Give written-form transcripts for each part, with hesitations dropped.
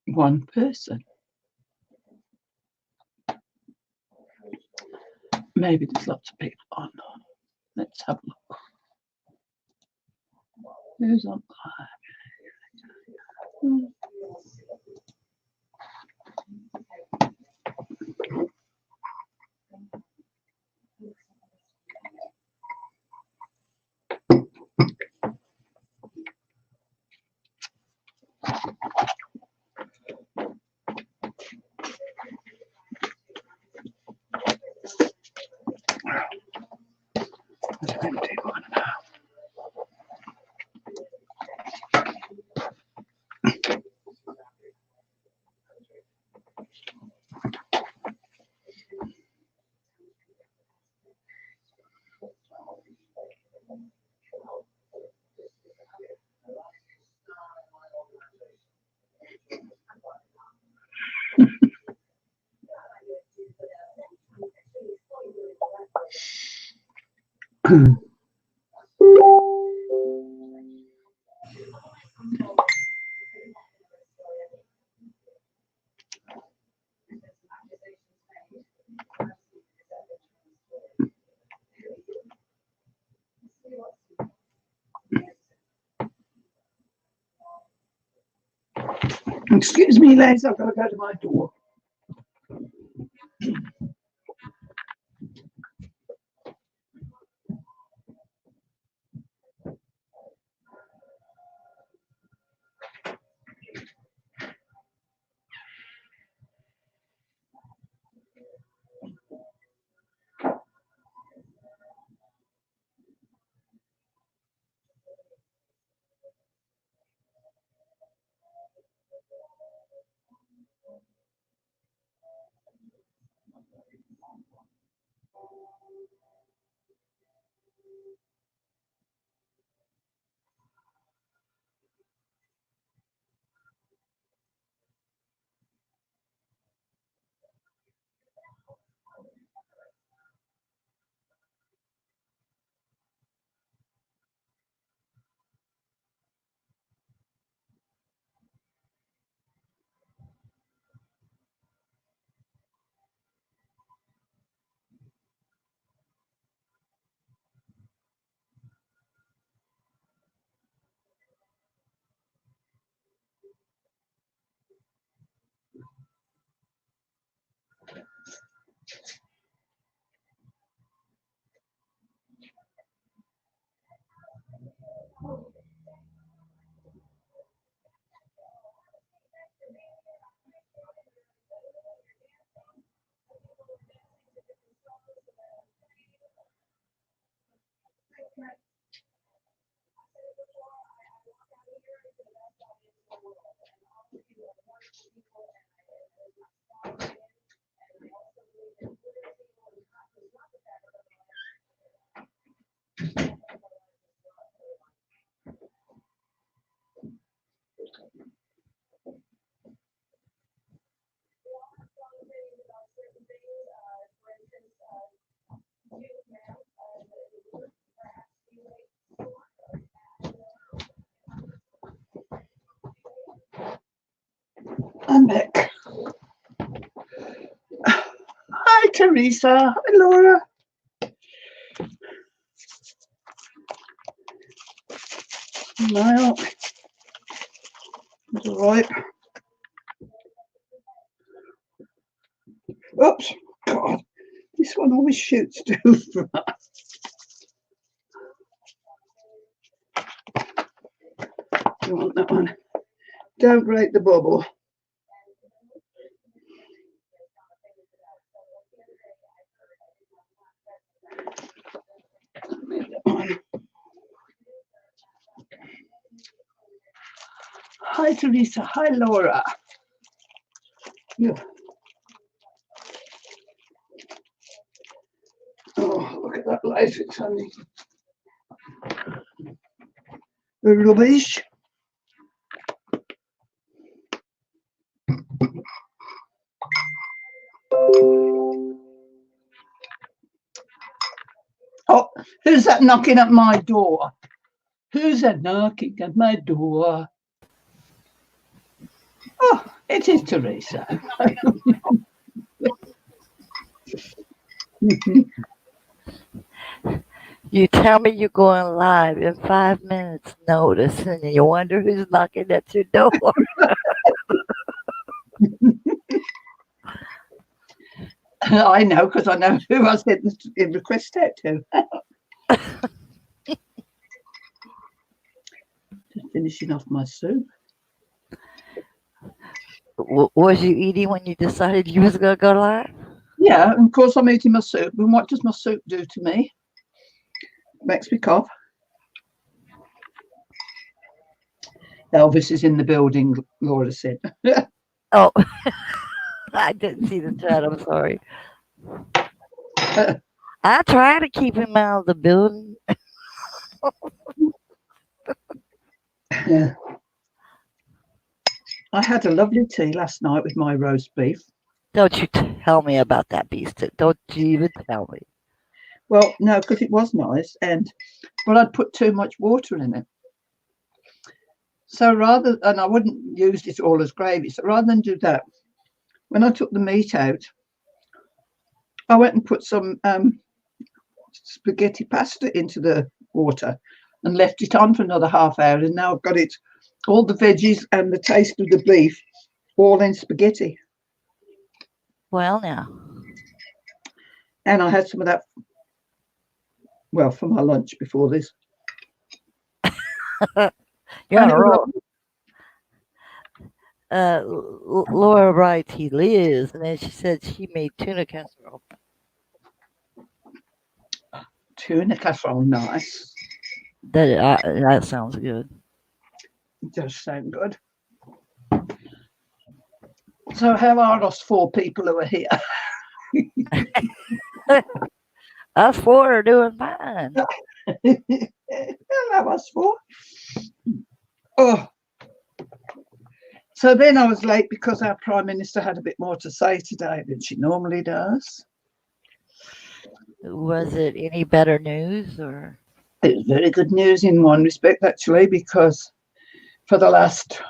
One person. Maybe there's lots of people on. Let's have a look. Who's on live? Excuse me, Les, I've got to go to my door. Teresa. Hi, Laura. Smile. That's all right. Oops. God, this one always shoots too fast. You want that one? Don't break the bubble. Hi, Teresa. Hi, Laura. Yeah. Oh, look at that light. It's only rubbish. Oh, who's that knocking at my door? Who's that knocking at my door? Oh, it is Teresa. You tell me you're going live in 5 minutes notice, and you wonder who's knocking at your door. I know, because I know who I sent the request out to. Just finishing off my soup. Was you eating when you decided you was gonna go live? Yeah, and of course I'm eating my soup. And what does my soup do to me? Makes me cough. Elvis is in the building, Laura said. Oh, I didn't see the chat. I'm sorry. I try to keep him out of the building. Yeah. I had a lovely tea last night with my roast beef. Don't you tell me about that beast. Don't you even tell me. Well, no, because it was nice, but I'd put too much water in it. So and I wouldn't use it all as gravy. So rather than do that, when I took the meat out, I went and put some spaghetti pasta into the water and left it on for another half hour. And now I've got it, all the veggies and the taste of the beef, all in spaghetti. Well, now. And I had some of that, well, for my lunch before this. You're on a roll. Laura writes he lives, and then she said she made tuna casserole. Tuna casserole, nice. That sounds good. It does sound good. So how are us 4 people who are here? Us 4 are doing fine. Hello, us 4. Oh. So then I was late because our Prime Minister had a bit more to say today than she normally does. Was it any better news, or? It was very good news in one respect, actually, because for the last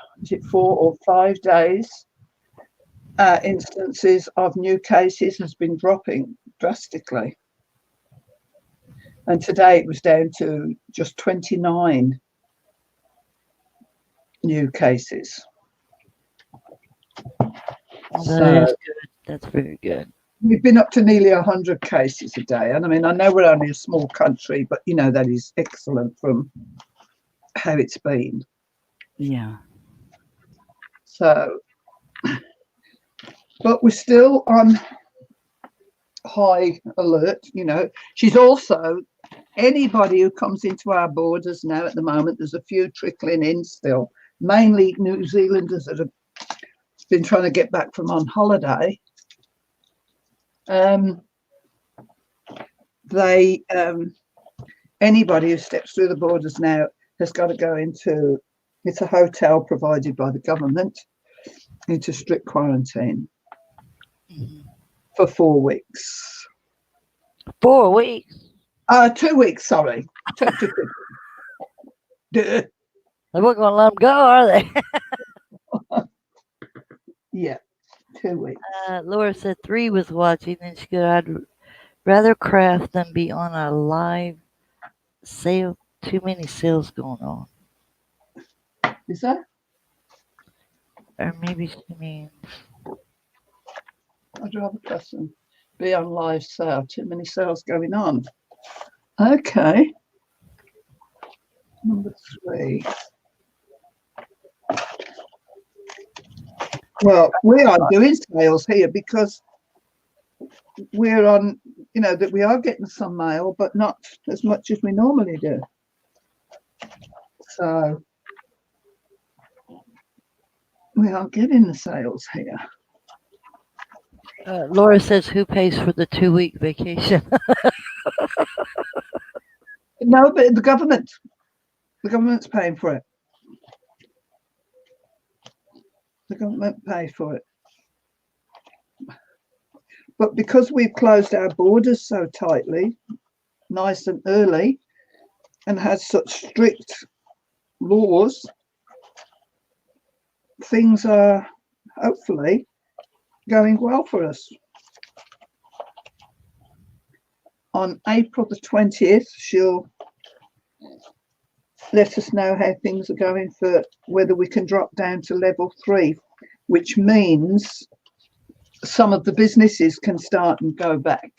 4 or 5 days, instances of new cases has been dropping drastically. And today it was down to just 29 new cases. That is good. That's very good. We've been up to nearly 100 cases a day. And I mean, I know we're only a small country, but, you know, that is excellent from how it's been. Yeah. So, but we're still on high alert, you know. She's also, anybody who comes into our borders now at the moment, there's a few trickling in still, mainly New Zealanders that have been trying to get back from on holiday. Anybody who steps through the borders now has got to go into, it's a hotel provided by the government, into strict quarantine for 4 weeks. 4 weeks? 2 weeks, sorry. They weren't going to let them go, are they? Yeah, 2 weeks. Laura said 3 was watching, and she said, I'd rather craft than be on a live sale. Too many sales going on. Is that? Or maybe she means. I'd rather person be on live sale. Too many sales going on. Okay. Number 3. Well, we are doing sales here because we're on, that we are getting some mail, but not as much as we normally do. So we are getting the sales here. Laura says, who pays for the 2-week vacation? No, but the government. The government's paying for it. The government pays for it. But because we've closed our borders so tightly, nice and early, and had such strict laws, things are hopefully going well for us. On April the 20th, she'll let us know how things are going for whether we can drop down to level 3, which means some of the businesses can start and go back.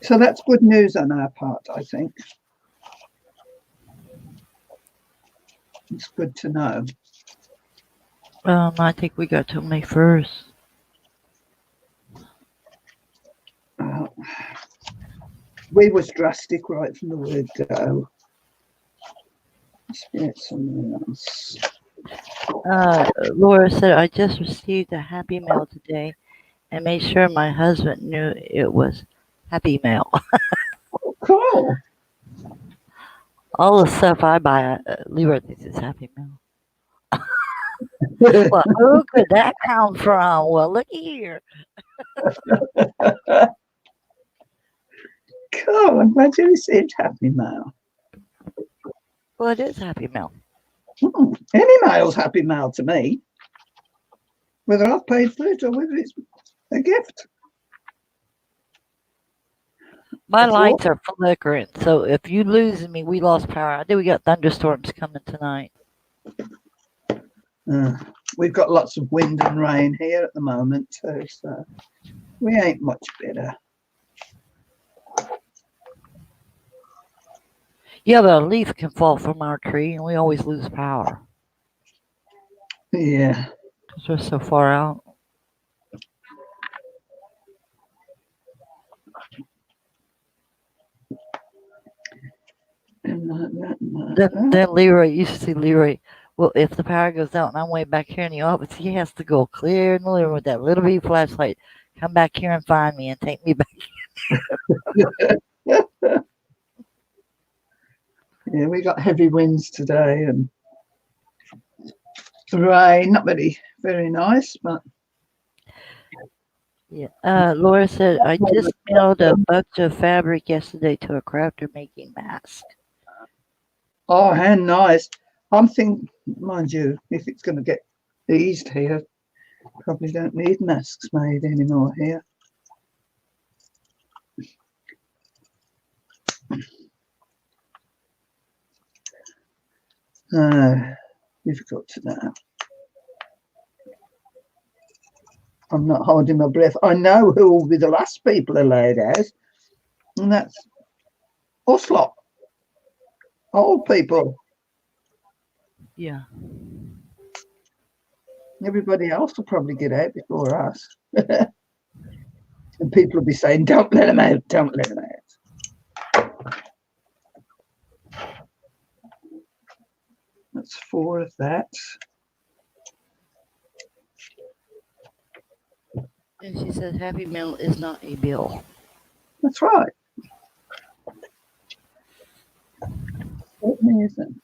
So that's good news on our part, I think. It's good to know. I think we got till May 1st. We was drastic right from the word go. Let's get something else. Laura said, I just received a Happy Mail today and made sure my husband knew it was Happy Mail. Oh, cool. All the stuff I buy, Leroy thinks it's Happy Mail. Well, who could that come from? Well, look here. Cool. I'm glad you received Happy Mail. Well, it is Happy Mail. Any mail's Happy Mail to me, whether I've paid for it or whether it's a gift. My lights are flickering, so if you lose me, we lost power. I think we got thunderstorms coming tonight. We've got lots of wind and rain here at the moment too, so we ain't much better. Yeah, but a leaf can fall from our tree, and we always lose power. Yeah. Because we're so far out. Then Leroy, you should see Leroy. Well, if the power goes out and I'm way back here in the office, he has to go clear in the living room with that little bitty flashlight. Come back here and find me and take me back. Yeah, we got heavy winds today and rain. Not very nice, but yeah. Laura said, I just mailed a bunch of fabric yesterday to a crafter making masks. Oh, how nice. I'm thinking, mind you, if it's going to get eased here, probably don't need masks made anymore here. Difficult to know. I'm not holding my breath. I know who will be the last people allowed out, and that's Oslop. Old people. Yeah. Everybody else will probably get out before us. And people will be saying, don't let them out, don't let them out. That's 4 of that. And she says, Happy Mail is not a bill. That's right. Certainly isn't.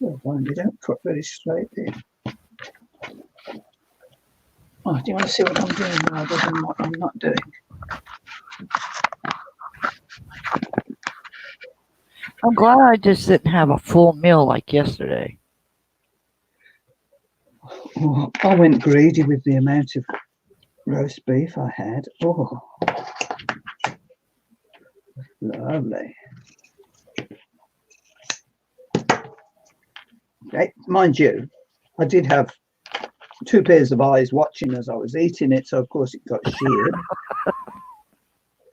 Oh, you don't cut very straight there. Oh, do you want to see what I'm doing rather than what I'm not doing? I'm glad I just didn't have a full meal like yesterday. Oh, I went greedy with the amount of roast beef I had. Oh, lovely. Okay, mind you, I did have two pairs of eyes watching as I was eating it, so of course it got sheared.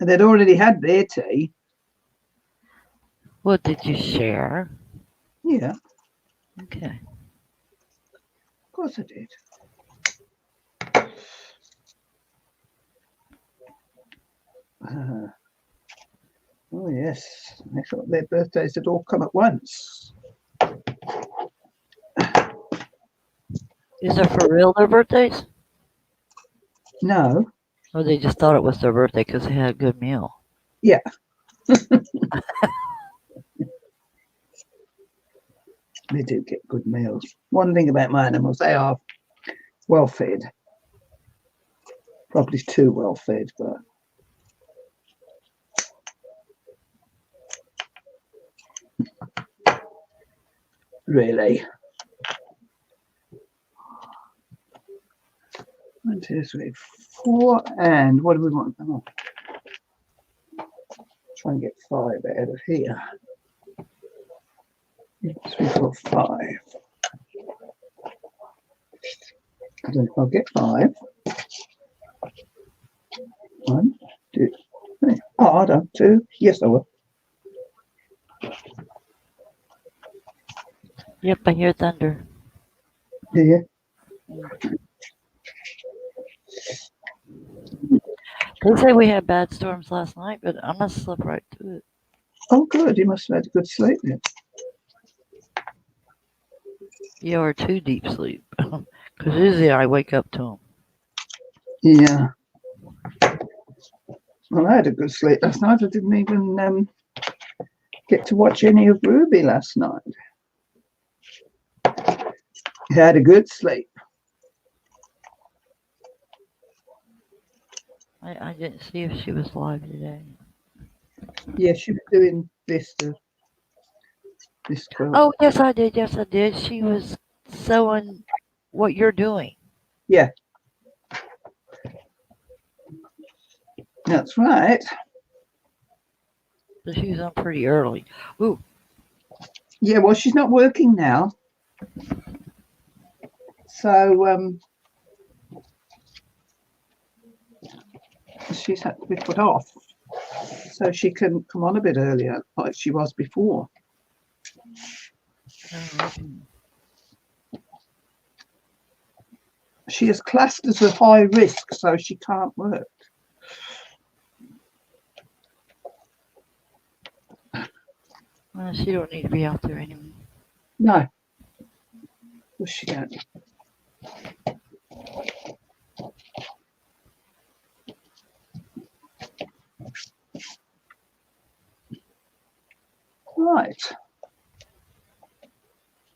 And they'd already had their tea. What did you share? Yeah, Okay. of course I did. Oh yes, I thought their birthdays had all come at once. Is it for real their birthdays? No, Or they just thought it was their birthday because they had a good meal? yeah. They do get good meals. One thing about my animals, they are well fed. Probably too well fed, but really. 1, 2, 3, 4, and what do we want? Oh, try and get 5 out of here. 3, 4, 5. I don't know if I'll get 5. 1, 2, 3. Oh, I don't. 2. Yes, I will. Yep, I hear thunder. Do you? They say we had bad storms last night, but I must have slept right through it. Oh, good. You must have had a good sleep then. Yeah, or too deep sleep. Because usually I wake up to them. Yeah. Well, I had a good sleep last night. I didn't even get to watch any of Ruby last night. I had a good sleep. I didn't see if she was live today. Yeah, she was doing this quilt. Oh, yes, I did. Yes, I did. She was sewing what you're doing. Yeah. That's right. So she was on pretty early. Ooh. Yeah, well, she's not working now. So she's had to be put off. So she can come on a bit earlier, like she was before. She is classed as a high risk, so she can't work. Well, she don't need to be out there anymore. No. Well, she don't. Right.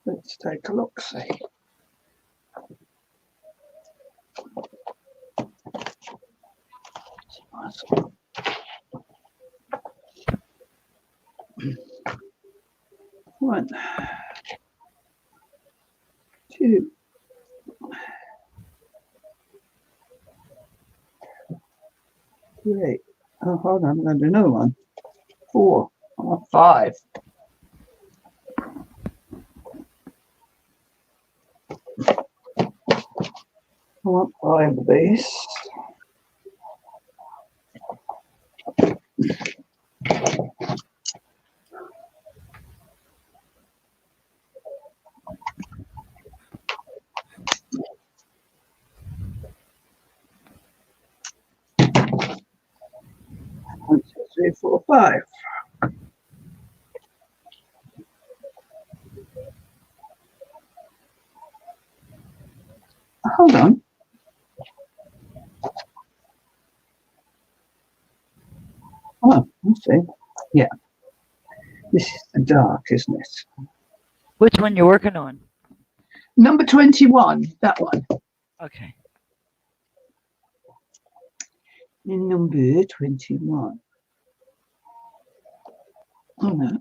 Let's take a look, see. One, 2, 3. Oh, hold on, I'm going to do another one. 4. I want 5. I want 5 of these. One, 2, 3, 4, 5. Hold on. Oh, let's see. Yeah. This is the dark, isn't it? Which one you're working on? Number 21, that one. Okay. Number 21. Oh, no.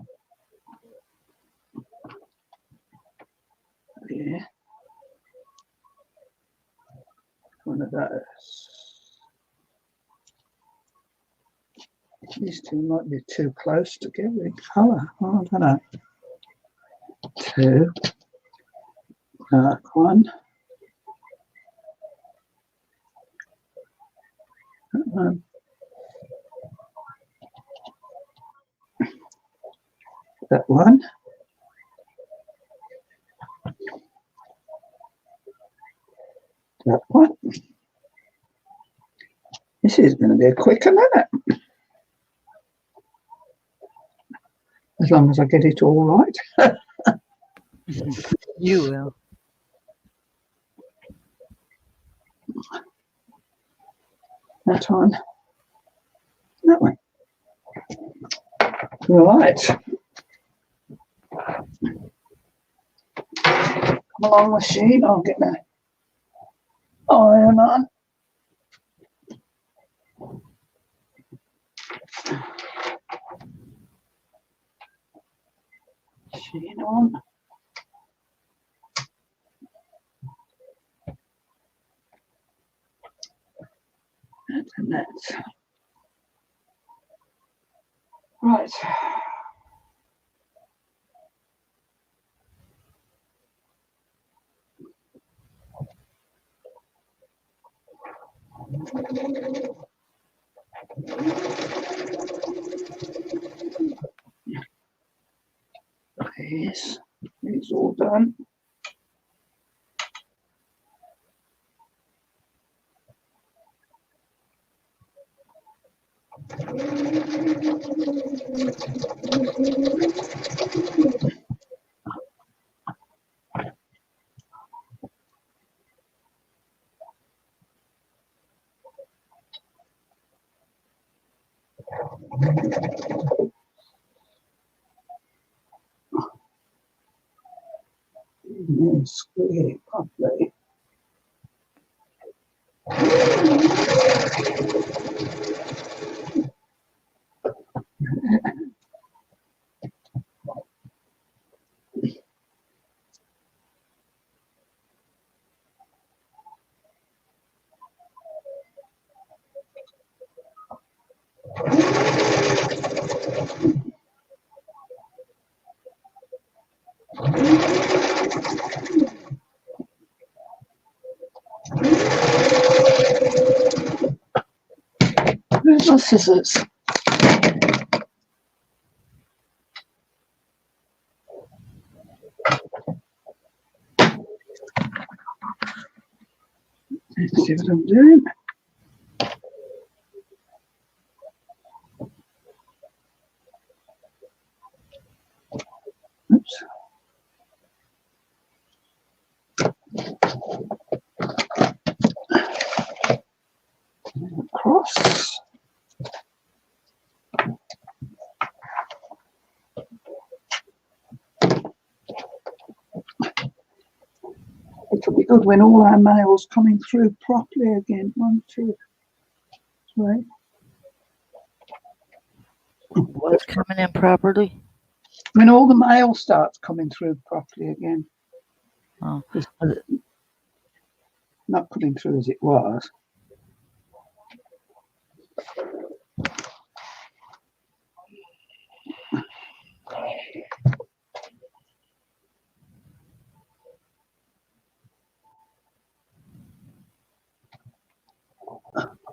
one of those. These two might be too close together in colour. Oh, I don't know. Two. Dark one. That one. That one. This is going to be a quicker minute. As long as I get it all right. You will. That one. That one. Right. Come along, machine. I'll get that iron on. Machine on. And that's right. Yes, it's all done. And square it properly. Where's my scissors? Let's see what I'm doing. Oops. Cross. It'll be good when all our mail's coming through properly again. 1, 2, 3. What's coming in properly? When all the mail starts coming through properly again. Oh. Not coming through as it was.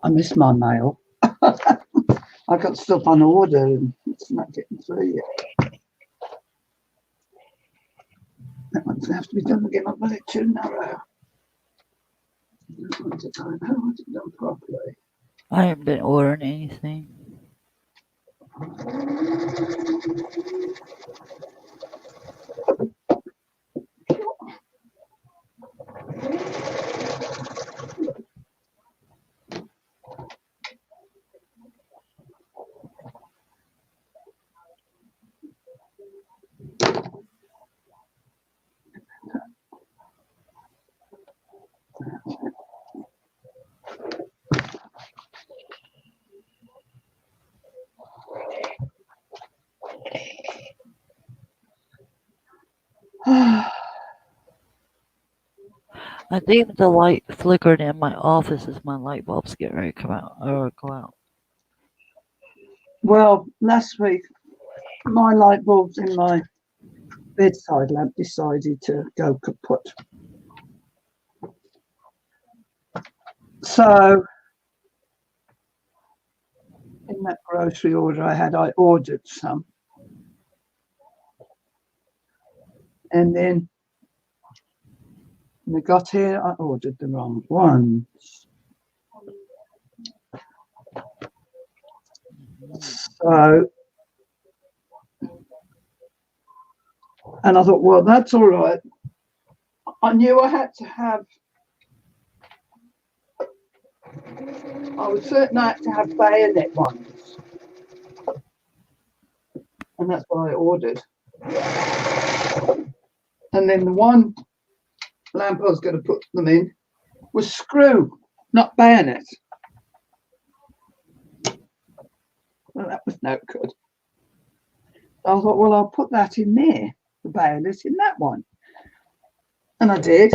I miss my mail. I've got stuff on order and it's not getting through yet. That one's going to have to be done again. I've got it too narrow. This one's a time. How was it done properly? I haven't been ordering anything. I think the light flickered in my office as my light bulbs get ready to come out or go out. Well, last week my light bulbs in my bedside lamp decided to go kaput. So in that grocery order I ordered some. And then when I got here, I ordered the wrong ones. So, and I thought, well, that's all right. I knew I had to have, I was certain I had to have bayonet ones. And that's what I ordered. And then the one lamp I was going to put them in was screw, not bayonet. Well, that was no good. I thought, well, I'll put that in there, the bayonet in that one. And I did.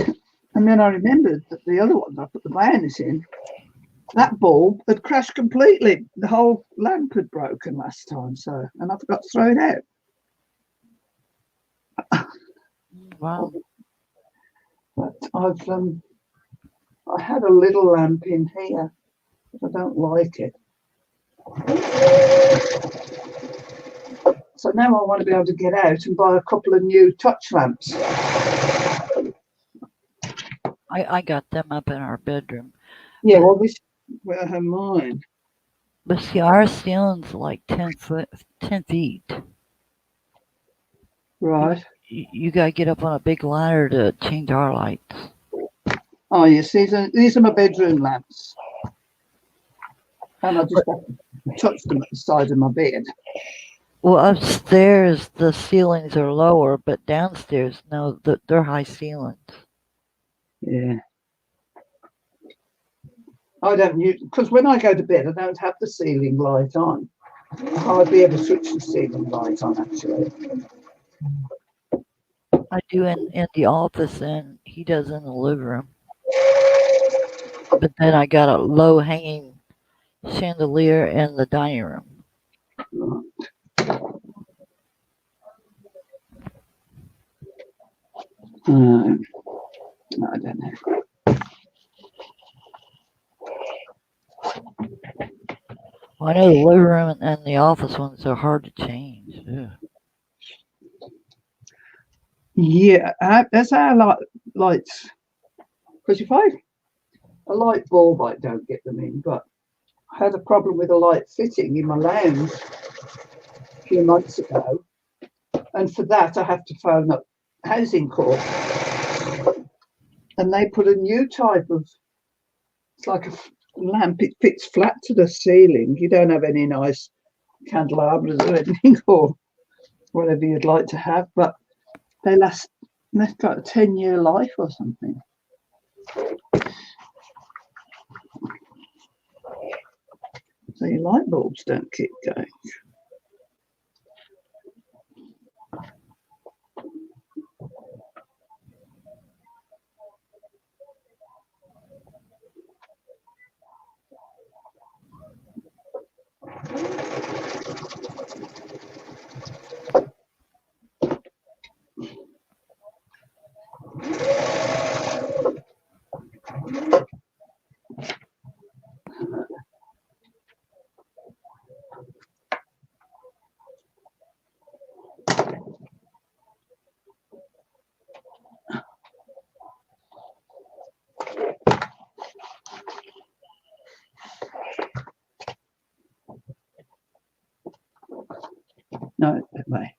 And then I remembered that the other one I put the bayonet in, that bulb had crashed completely. The whole lamp had broken last time. So, and I forgot to throw it out. Wow. But I had a little lamp in here, but I don't like it. So now I want to be able to get out and buy a couple of new touch lamps. I got them up in our bedroom. Yeah, well, this where I have mine. But see, our ceiling's like 10 feet. Right. You gotta get up on a big ladder to change our lights. Oh, yes, these are my bedroom lamps. And I just have to touch them at the side of my bed. Well, upstairs the ceilings are lower, but downstairs, no, they're high ceilings. Yeah. I don't use, because when I go to bed, I don't have the ceiling light on. I hardly ever switch the ceiling light on, actually. I do in the office, and he does in the living room. But then I got a low hanging chandelier in the dining room. I don't know. Well, I know the living room and the office ones are hard to change. Ugh. Yeah, that's how lights. Because if a light bulb, I don't get them in, but I had a problem with a light fitting in my lounge a few months ago. And for that, I have to phone up Housing Corp. And they put a new type of, it's like a lamp, it fits flat to the ceiling. You don't have any nice candelabras or anything or whatever you'd like to have, but they've got a 10-year life or something. So your light bulbs don't keep going. No, that way.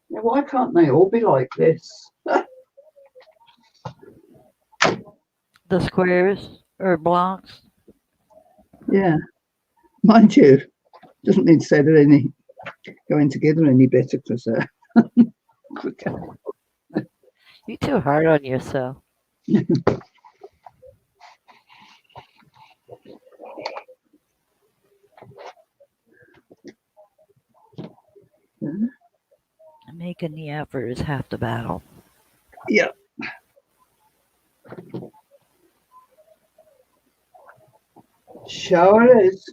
Now, why can't they all be like this? The squares or blocks. Yeah, mind you, doesn't mean to say that any going together any better because quicker. You're too hard on yourself. Making the effort is half the battle. Yeah. Sure is.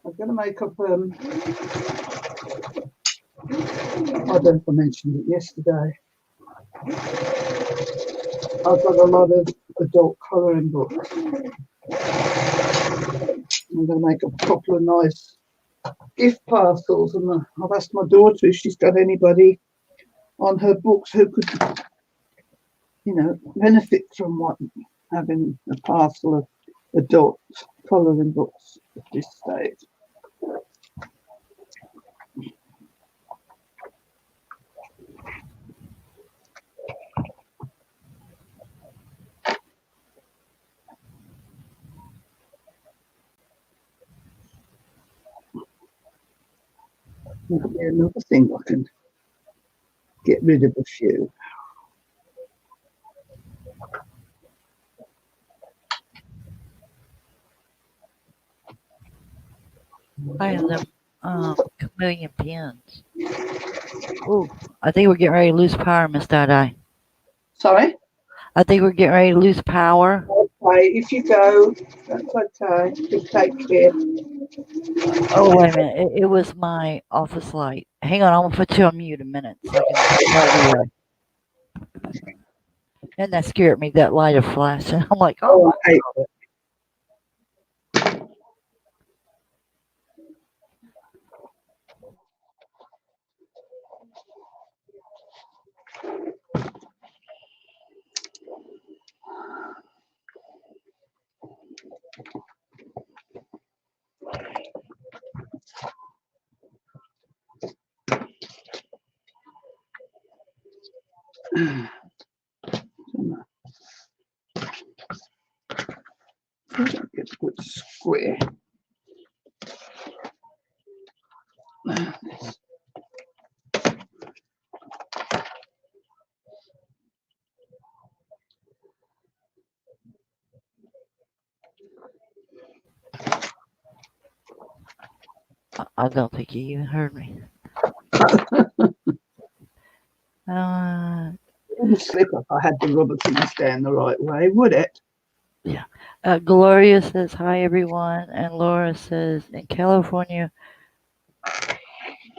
I'm going to make up, I don't know if I mentioned it yesterday. I've got a lot of adult colouring books. I'm going to make up a couple of nice gift parcels, and I've asked my daughter if she's got anybody on her books who could, benefit from having a parcel of adult colouring books at this stage. Might be another thing I can get rid of a few. I have them chameleon pins. Oh, I think we're getting ready to lose power, Miss Dada. Sorry? I think we're getting ready to lose power. Okay, if you go, that's okay. Just take care. Oh, wait a minute. It was my office light. Hang on, I'm going to put you on mute a minute so I can tell Leroy. And that scared me, that light of flash. And I'm like, oh, I hate it. Get a good square. I don't think you even heard me. It wouldn't slip if I had the rubber things down the right way, would it? Yeah. Gloria says, hi, everyone. And Laura says, in California,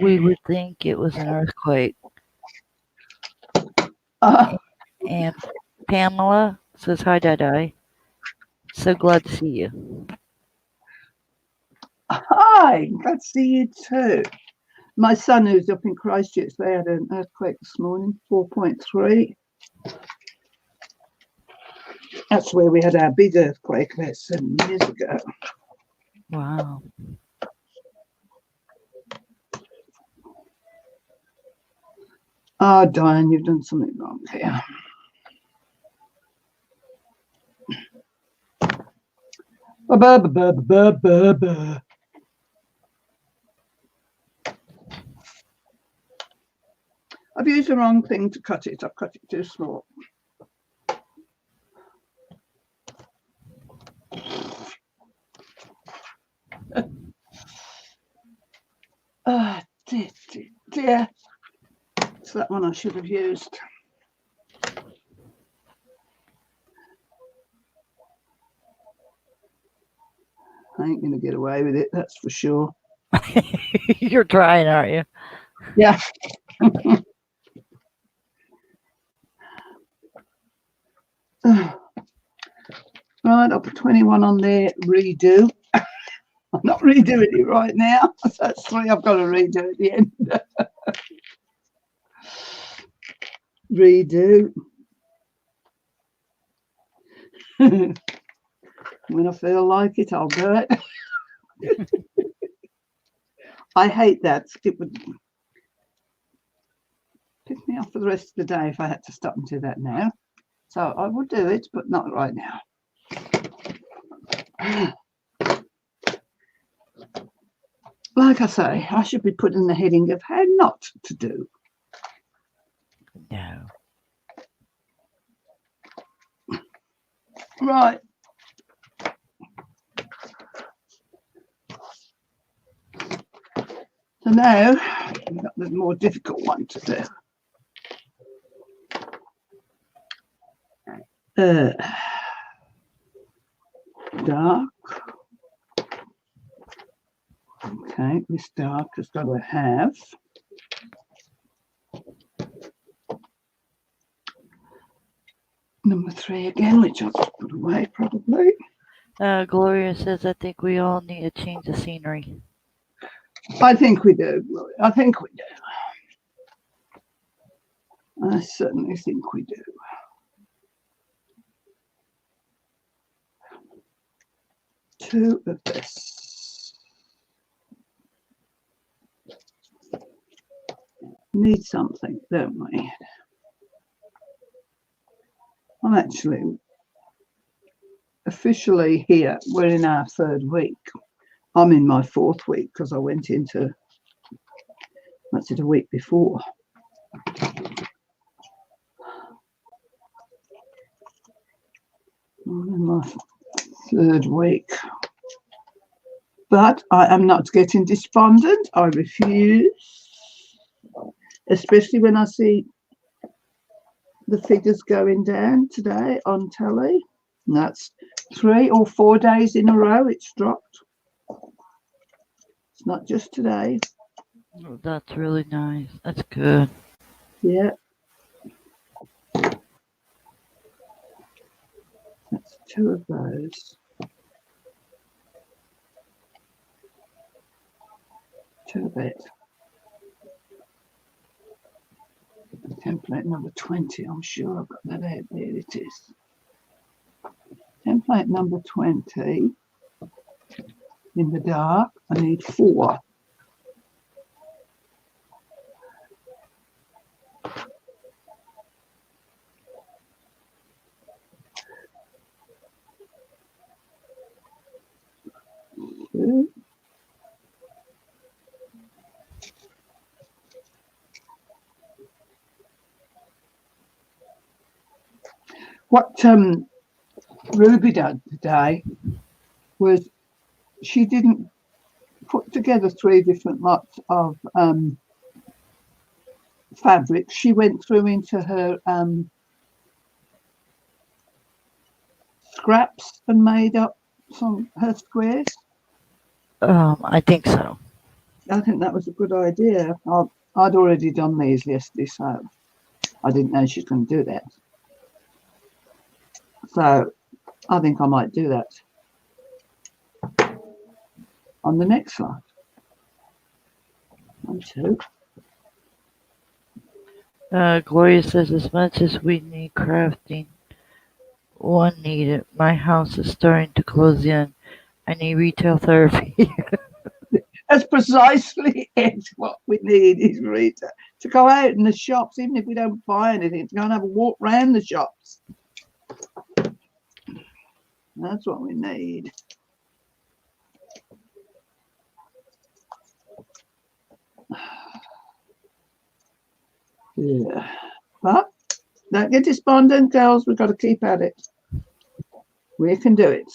we would think it was an earthquake. And Pamela says, hi, Dada. So glad to see you. Hi, glad to see you too. My son, who's up in Christchurch, they had an earthquake this morning, 4.3. That's where we had our big earthquake about 7 years ago. Wow. Oh, Diane, you've done something wrong here. I've used the wrong thing to cut it. I've cut it too small. Dear. It's that one I should have used. I ain't going to get away with it, that's for sure. You're trying, aren't you? Yeah. Right, I'll put 21 on there, redo. I'm not redoing it right now. That's 3 I've got to redo at the end. Redo. When I feel like it, I'll do it. I hate that. It would piss me off for the rest of the day if I had to stop and do that now. So I will do it, but not right now. Like I say, I should be putting the heading of how not to do. No. Right. So now we've got the more difficult one to do. Dark. Okay, this dark has got to have number 3 again, which I'll just put away probably. Gloria says, I think we all need a change of scenery. I think we do. I think we do. I certainly think we do. Two of this. Need something, don't we? I'm actually officially here. We're in our 3rd week. I'm in my 4th week because I went into, that's it, a week before. I'm in my 3rd week. But I am not getting despondent. I refuse, especially when I see the figures going down today on telly. And that's 3 or 4 days in a row it's dropped. It's not just today. Oh, that's really nice. That's good. Yeah. That's 2 of those. 2 of it. Template number 20. I'm sure I've got that out. There it is. Template number 20. In the dark, I need 4. What Ruby did today was she didn't put together 3 different lots of fabric. She went through into her scraps and made up some her squares. I think so. I think that was a good idea. I'd already done these yesterday, so I didn't know she was going to do that. So I think I might do that on the next slide. 1, 2. Gloria says, as much as we need crafting, one needed. My house is starting to close in. I need retail therapy. That's precisely it. What we need is retail. To go out in the shops, even if we don't buy anything, to go and have a walk round the shops. That's what we need. Yeah. But don't get despondent, girls. We've got to keep at it. We can do it.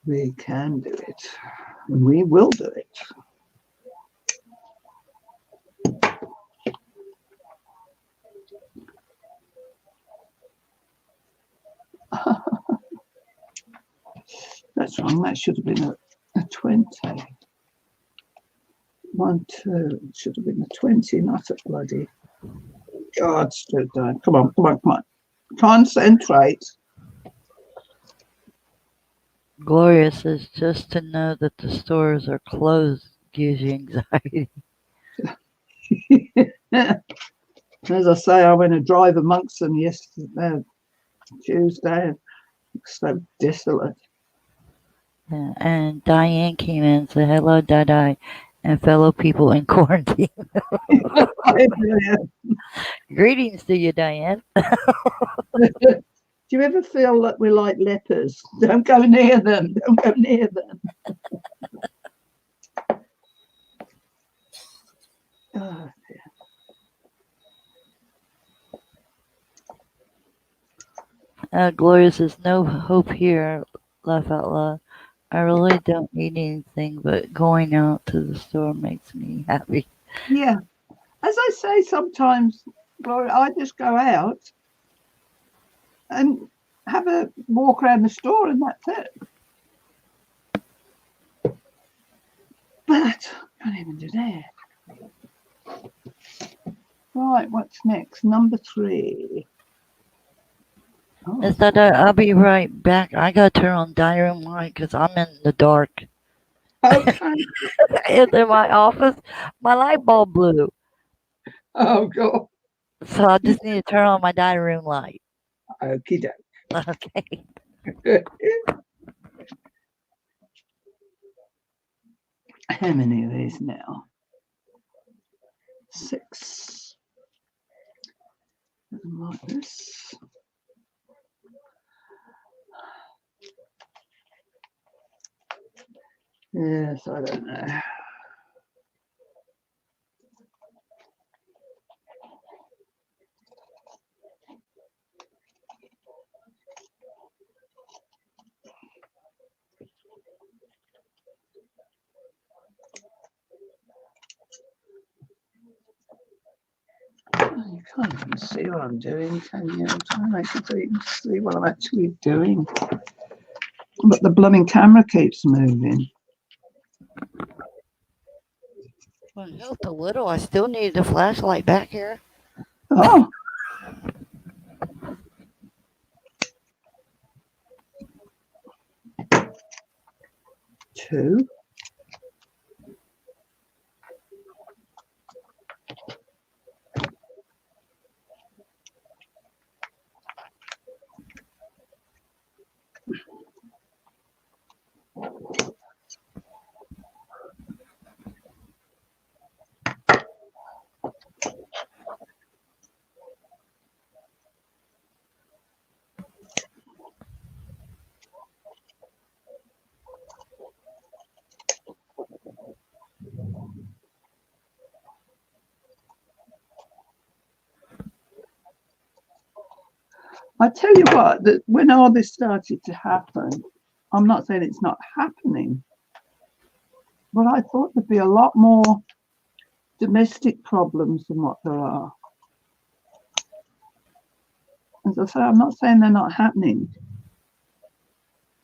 We can do it. And we will do it. That's wrong. That should have been a 20. 1, 2. It should have been a 20, not a bloody. God, stood down. Come on, come on, come on. Concentrate. Gloria says, just to know that the stores are closed gives you anxiety. As I say, I went a drive amongst them yesterday, Tuesday. It's so desolate. Yeah, and Diane came in and said, hello, Dada. and fellow people in quarantine. Greetings to you, Diane. Do you ever feel that we're like lepers? Don't go near them. Don't go near them. Oh, Gloria says, no hope here. Laugh out loud. I really don't need anything, but going out to the store makes me happy. yeah. As I say sometimes, Gloria, I just go out and have a walk around the store and that's it. But I can't even do that. Right, what's next? Number 3. Oh. Yes, I'll be right back. I gotta turn on dining room light because I'm in the dark. Okay. In my office, my light bulb blew. Oh, God. So I just need to turn on my dining room light. Okie doke. Okay. How many of these now? 6. Like this. Yes, I don't know. You can't even see what I'm doing, can you? I'm trying to make it so you can see what I'm actually doing. But the blooming camera keeps moving. Well, it helped a little. I still needed a flashlight back here. Oh. Two. I tell you what, that when all this started to happen, I'm not saying it's not happening, but I thought there'd be a lot more domestic problems than what there are. As I say, I'm not saying they're not happening.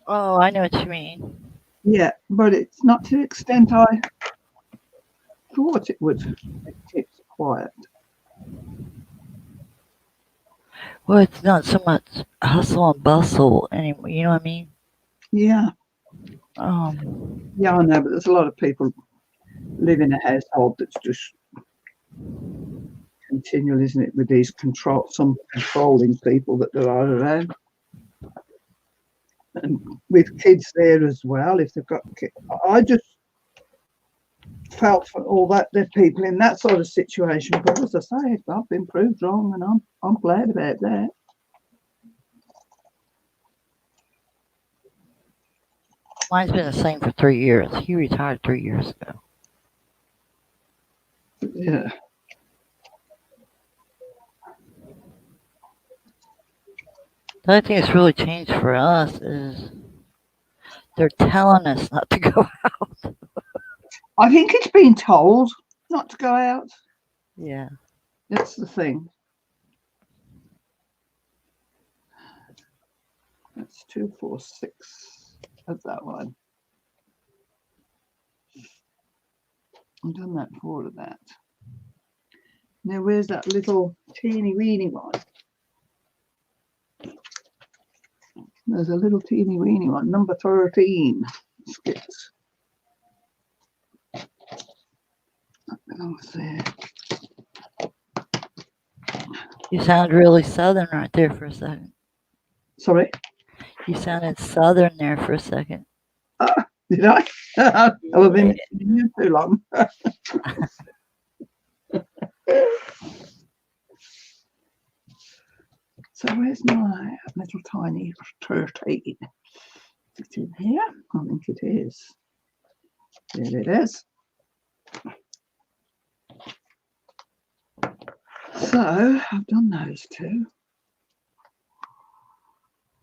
Oh, I know what you mean. Yeah, but it's not to the extent I thought it would. It keeps quiet. Well, it's not so much hustle and bustle anymore. You know what I mean? Yeah. Um, Yeah, I know, but there's a lot of people live in a household that's just continual, isn't it, with these some controlling people that there are around. And with kids there as well, if they've got kids. I just felt for all that the people in that sort of situation, but as I say, I've been proved wrong, and I'm glad about that. mine's been the same for 3 years. He retired 3 years ago. Yeah. The only thing that's really changed for us is they're telling us not to go out. I think it's been told not to go out. Yeah. That's the thing. That's 2, 4, 6 of that one. I've done that 4 of that. Now, where's that little teeny weeny one? There's a little teeny weeny one, number 13. Skits. You sound really southern right there for a second. Sorry? You sounded southern there for a second. Did I? I was in you too long. So where's my little tiny turtle? Is it in here? I think it is. There it is. So I've done those two.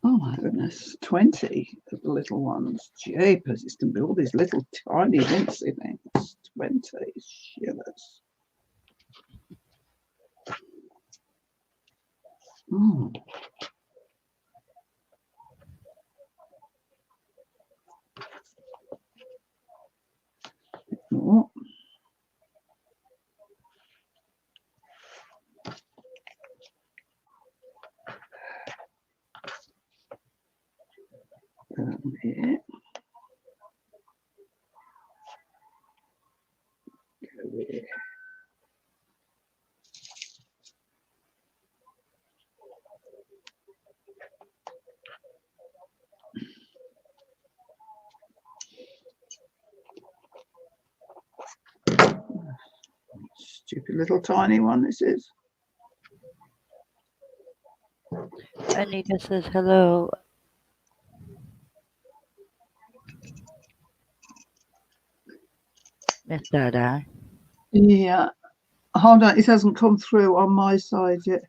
Oh my goodness, 20 of the little ones. Jeepers, it's going to be all these little tiny wincy things. 20 shivers. Mm. Oh. Here. Go there. Stupid little tiny one this is. Anita says hello. Miss Dada. Yeah. Hold on, it hasn't come through on my side yet.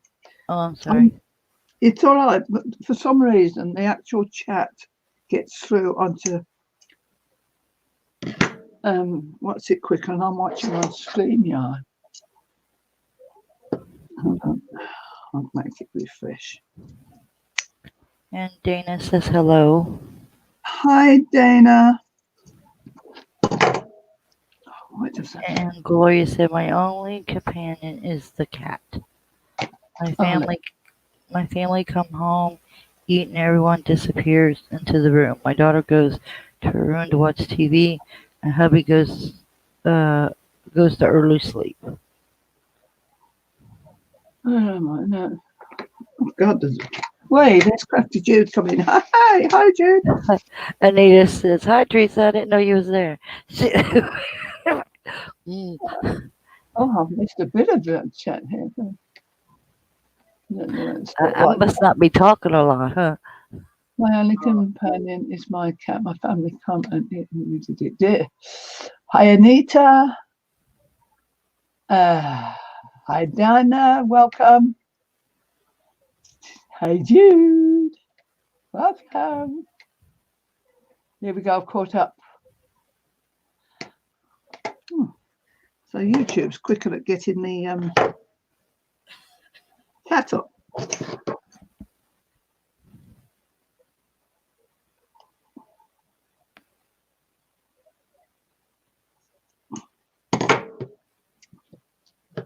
Oh, I'm sorry. It's all right, but for some reason the actual chat gets through onto what's it quicker, and I'm watching on StreamYard. Hold on. I'll make it refresh. And Dana says hello. Hi, Dana. What does that mean? And Gloria said my only companion is the cat. My family come home, eat, and everyone disappears into the room. My daughter goes to her room to watch TV, and hubby goes to early sleep. Oh my no. Oh God, wait, there's Crafty Jude coming. Hi Jude. Anita says, hi Teresa, I didn't know you was there. Oh, I've missed a bit of that chat here. I must not be talking a lot, huh? My only companion is my cat. My family come and it. Hi Anita. Hi Dana, welcome. Hi Jude, welcome. Here we go, I've caught up. So YouTube's quicker at getting the cat up.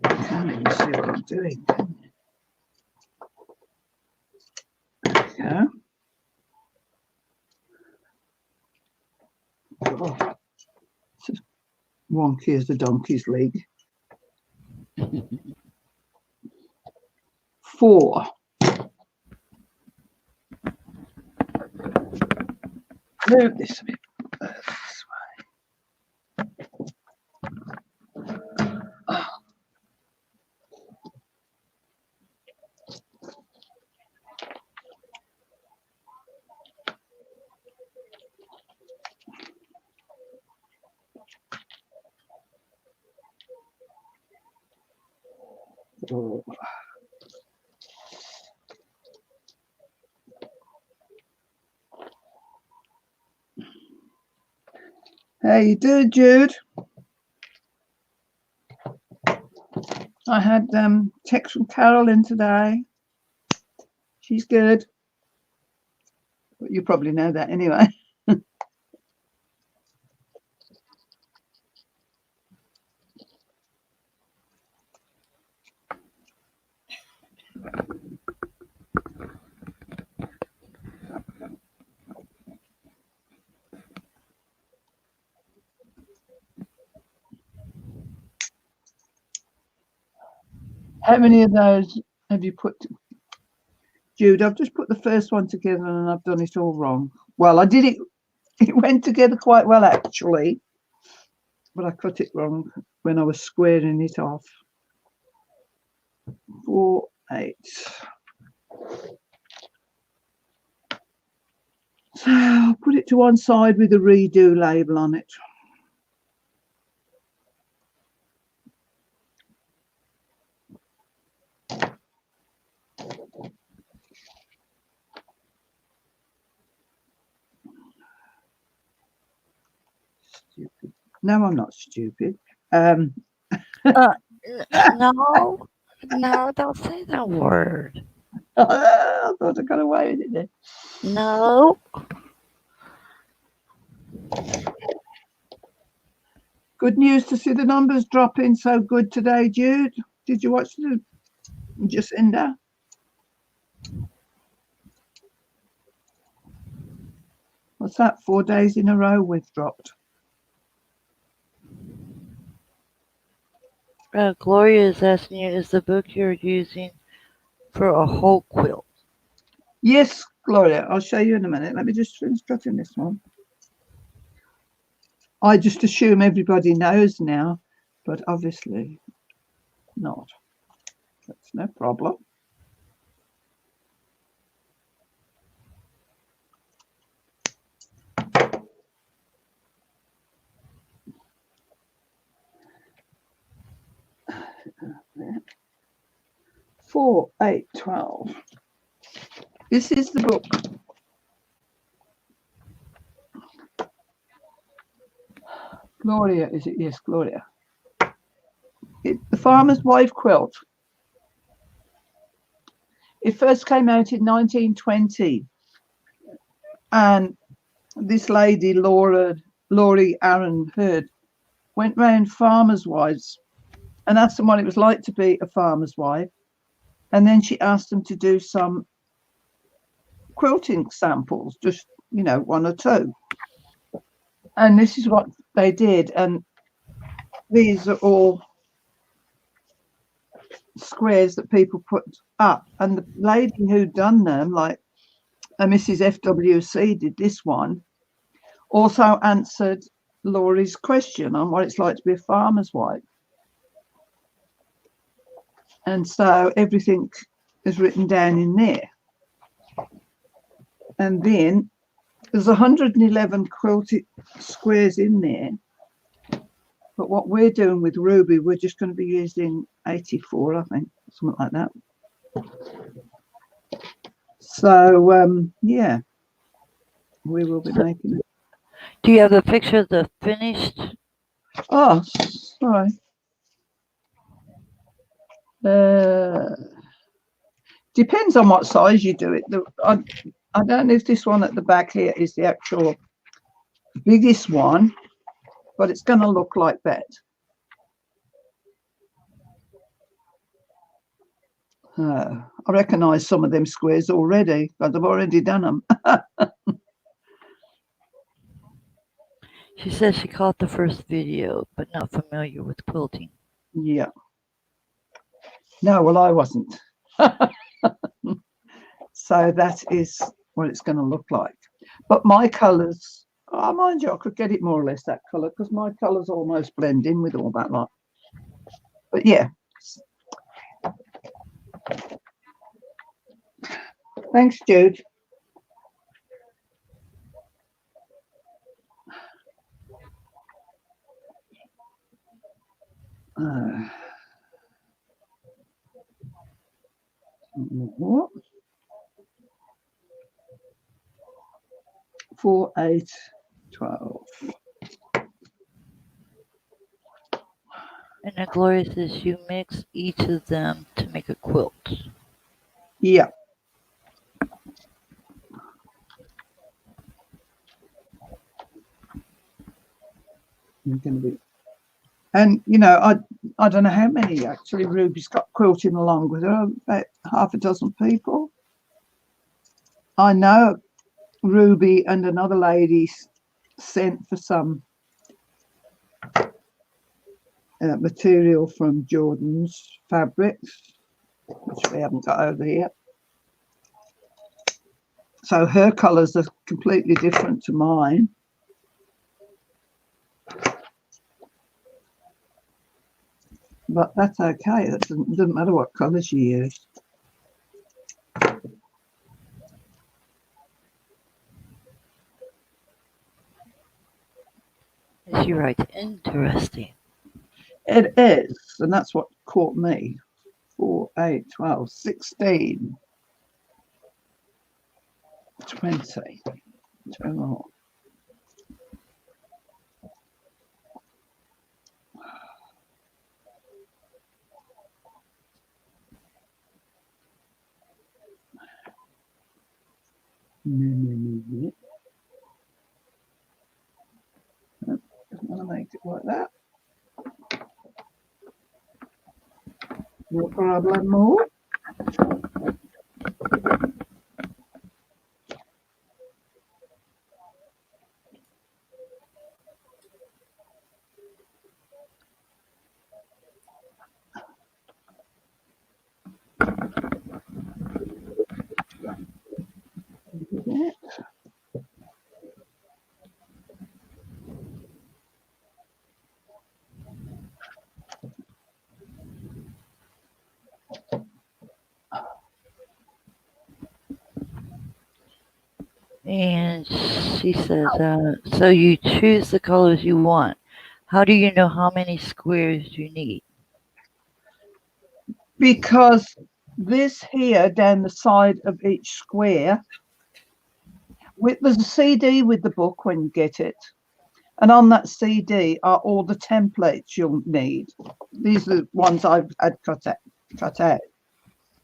I can't even see what I'm doing. There we go. Oh, it's as wonky as the donkey's leg. 4. Move this a bit this way. Oh. How you doing, Jude? I had text from Carolyn today. She's good. But you probably know that anyway. How many of those have you put, Jude? I've just put the first one together and I've done it all wrong. Well, I did it. It went together quite well, actually. but I cut it wrong when I was squaring it off. 4, 8. So I'll put it to one side with a redo label on it. Stupid. No, I'm not stupid. No, no, don't say that word. I thought I got away with it then. No. Good news to see the numbers dropping so good today, Jude. Did you watch the Jacinda? What's that? 4 days in a row we've dropped. Gloria is asking you, is the book you're using for a whole quilt? Yes, Gloria, I'll show you in a minute. Let me just finish cutting this one. I just assume everybody knows now, but obviously not. That's no problem. Four, 8, 12. This is the book. Gloria, is it? Yes, Gloria. The Farmer's Wife Quilt. It first came out in 1920. And this lady, Laurie Aaron Hurd, went round farmers' wives and asked them what it was like to be a farmer's wife. And then she asked them to do some quilting samples, just, 1 or 2. And this is what they did. And these are all squares that people put up. And the lady who'd done them, like Mrs. FWC did this one, also answered Laurie's question on what it's like to be a farmer's wife. And so everything is written down in there. And then there's 111 quilted squares in there. But what we're doing with Ruby, we're just going to be using 84, I think, something like that. So, yeah, we will be making it. Do you have a picture of the finished? Oh, sorry. Depends on what size you do it. I don't know if this one at the back here is the actual biggest one, but it's going to look like that. I recognise some of them squares already, but I've already done them. She says she caught the first video, but not familiar with quilting. Yeah. No, well, I wasn't. So that is what it's going to look like. But my colours, mind you, I could get it more or less that colour because my colours almost blend in with all that lot. But yeah. Thanks, Jude. What? 4, 8, 12. And then Gloria says you mix each of them to make a quilt. Yeah. You're going to be, and I don't know how many actually Ruby's got quilting along with her, about half a dozen people. I know Ruby and another lady sent for some material from Jordan's fabrics, which we haven't got over here. So her colours are completely different to mine. but that's okay. It doesn't matter what colours you use. She writes, interesting. It is, and that's what caught me. 4, 8, 12, 16, 20. 2 more. No. Doesn't want to make it like that. No problem more. And she says, so you choose the colors you want. How do you know how many squares you need? Because this here down the side of each square, there's a CD with the book when you get it. And on that CD are all the templates you'll need. These are the ones I've had cut out,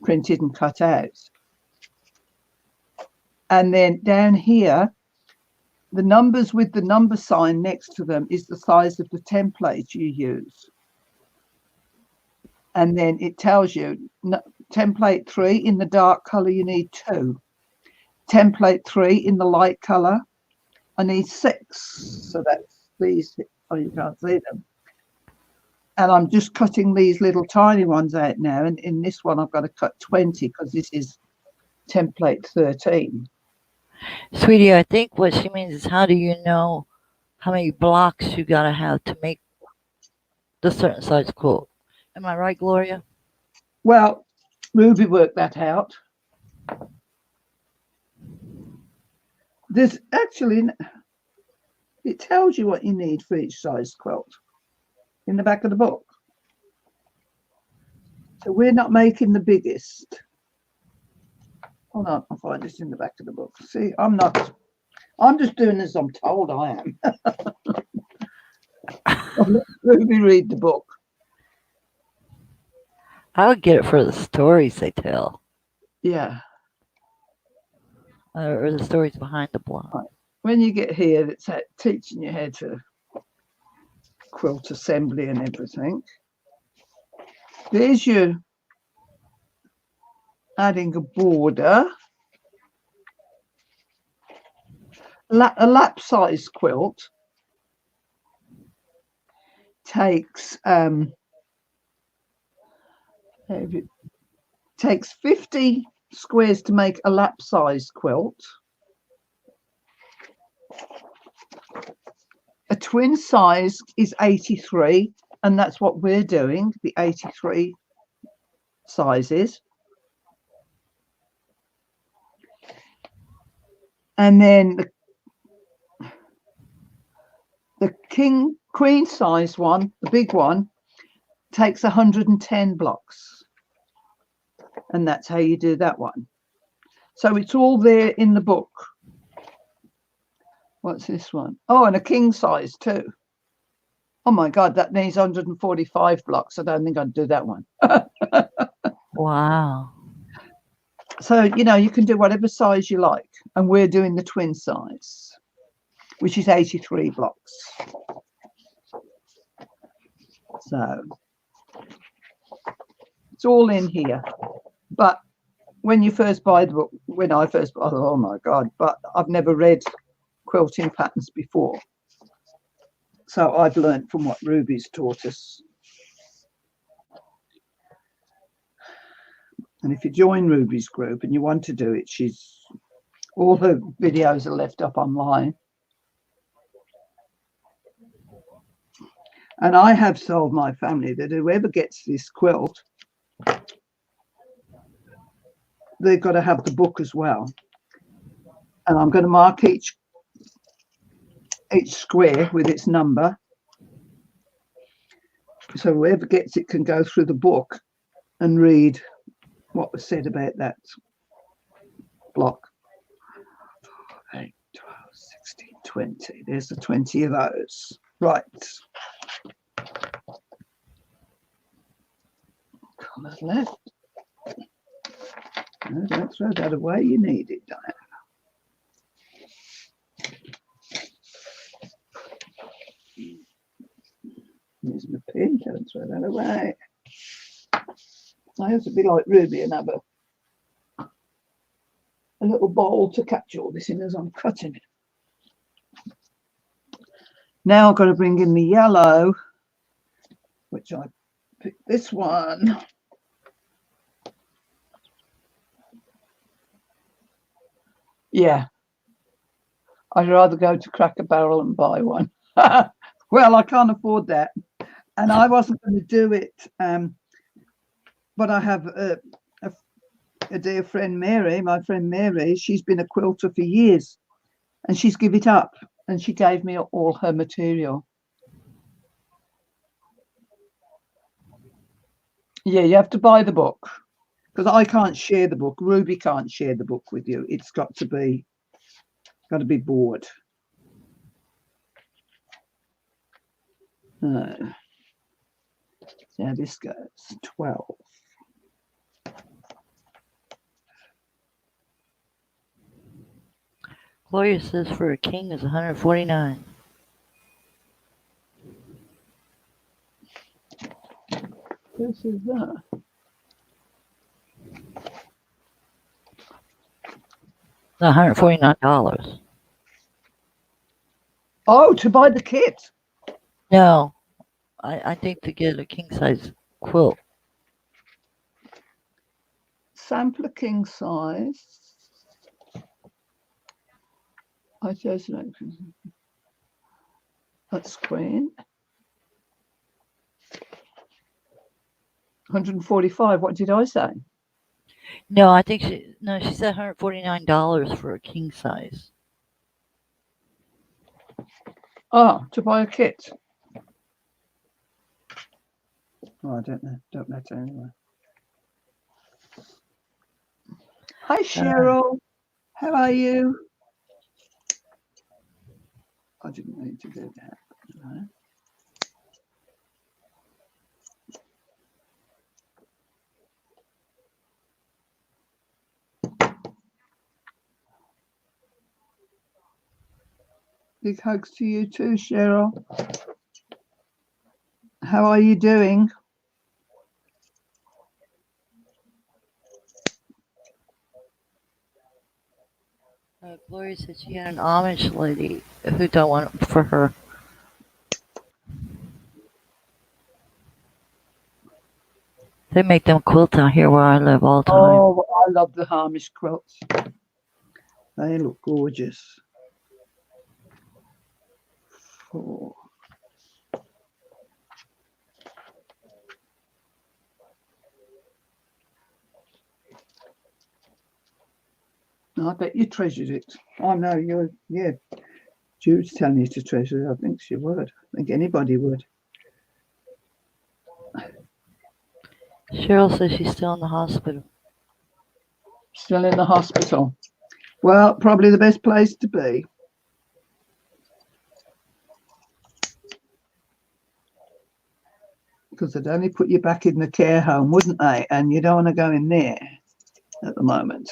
printed and cut out. And then down here, the numbers with the number sign next to them is the size of the template you use. And then it tells you template 3 in the dark color, you need 2. Template 3 in the light color, I need 6. So that's these. Oh, you can't see them. And I'm just cutting these little tiny ones out now. And in this one, I've got to cut 20 because this is template 13. Sweetie, I think what she means is how do you know how many blocks you gotta have to make the certain size quilt? Am I right, Gloria? Well, Ruby worked that out. There's actually, it tells you what you need for each size quilt in the back of the book. So we're not making the biggest. Hold on, I'll find this in the back of the book. See, I'm just doing as I'm told I am. Let me read the book. I would get it for the stories they tell. Yeah. Or the stories behind the block. Right. When you get here, it's teaching you how to quilt assembly and everything. There's your adding a border. A lap size quilt takes 50 squares to make a lap size quilt. A twin size is 83, and that's what we're doing, the 83 sizes. And then the queen size one, the big one, takes 110 blocks. And that's how you do that one. So it's all there in the book. What's this one? Oh, and a king size too. Oh my God, that needs 145 blocks. I don't think I'd do that one. Wow. So, you can do whatever size you like. And we're doing the twin size, which is 83 blocks. So it's all in here. But when you first buy the book, when I first bought it, oh my God, but I've never read quilting patterns before. So I've learned from what Ruby's taught us. And if you join Ruby's group and you want to do it, all her videos are left up online. And I have told my family that whoever gets this quilt, they've got to have the book as well. And I'm going to mark each square with its number. So whoever gets it can go through the book and read what was said about that block. 8, 12, 16, 20. There's the 20 of those. Right. Colours left. No, don't throw that away. You need it, Diane. Here's my pin. Don't throw that away. I have to be like Ruby and have a little bowl to catch all this in as I'm cutting it. Now I've got to bring in the yellow, which I picked this one. Yeah, I'd rather go to Cracker Barrel and buy one. Well, I can't afford that. And I wasn't going to do it. But I have a dear friend, Mary, my friend Mary. She's been a quilter for years and she's given it up. And she gave me all her material. Yeah, you have to buy the book. Because I can't share the book. Ruby can't share the book with you. It's got to be bought. Yeah, this goes 12. Gloria says for a king is 149. This is that. $149. Oh, to buy the kit. No, I think to get a king size quilt. Sampler king size. I chose that's queen. 145. What did I say? No, I think she said $149 for a king size. Oh, to buy a kit. Oh, I don't know. Don't matter anyway. Hi, Cheryl. How are you? I didn't need to do that. No. Big hugs to you too, Cheryl. How are you doing? Gloria said she had an Amish lady who don't want it for her. They make them quilts out here where I live all the time. Oh, I love the Amish quilts. They look gorgeous. 4. I bet you treasured it. I know you're, yeah. Jude's telling you to treasure it. I think she would. I think anybody would. Cheryl says she's still in the hospital. Still in the hospital. Well, probably the best place to be. Because they'd only put you back in the care home, wouldn't they? And you don't want to go in there at the moment.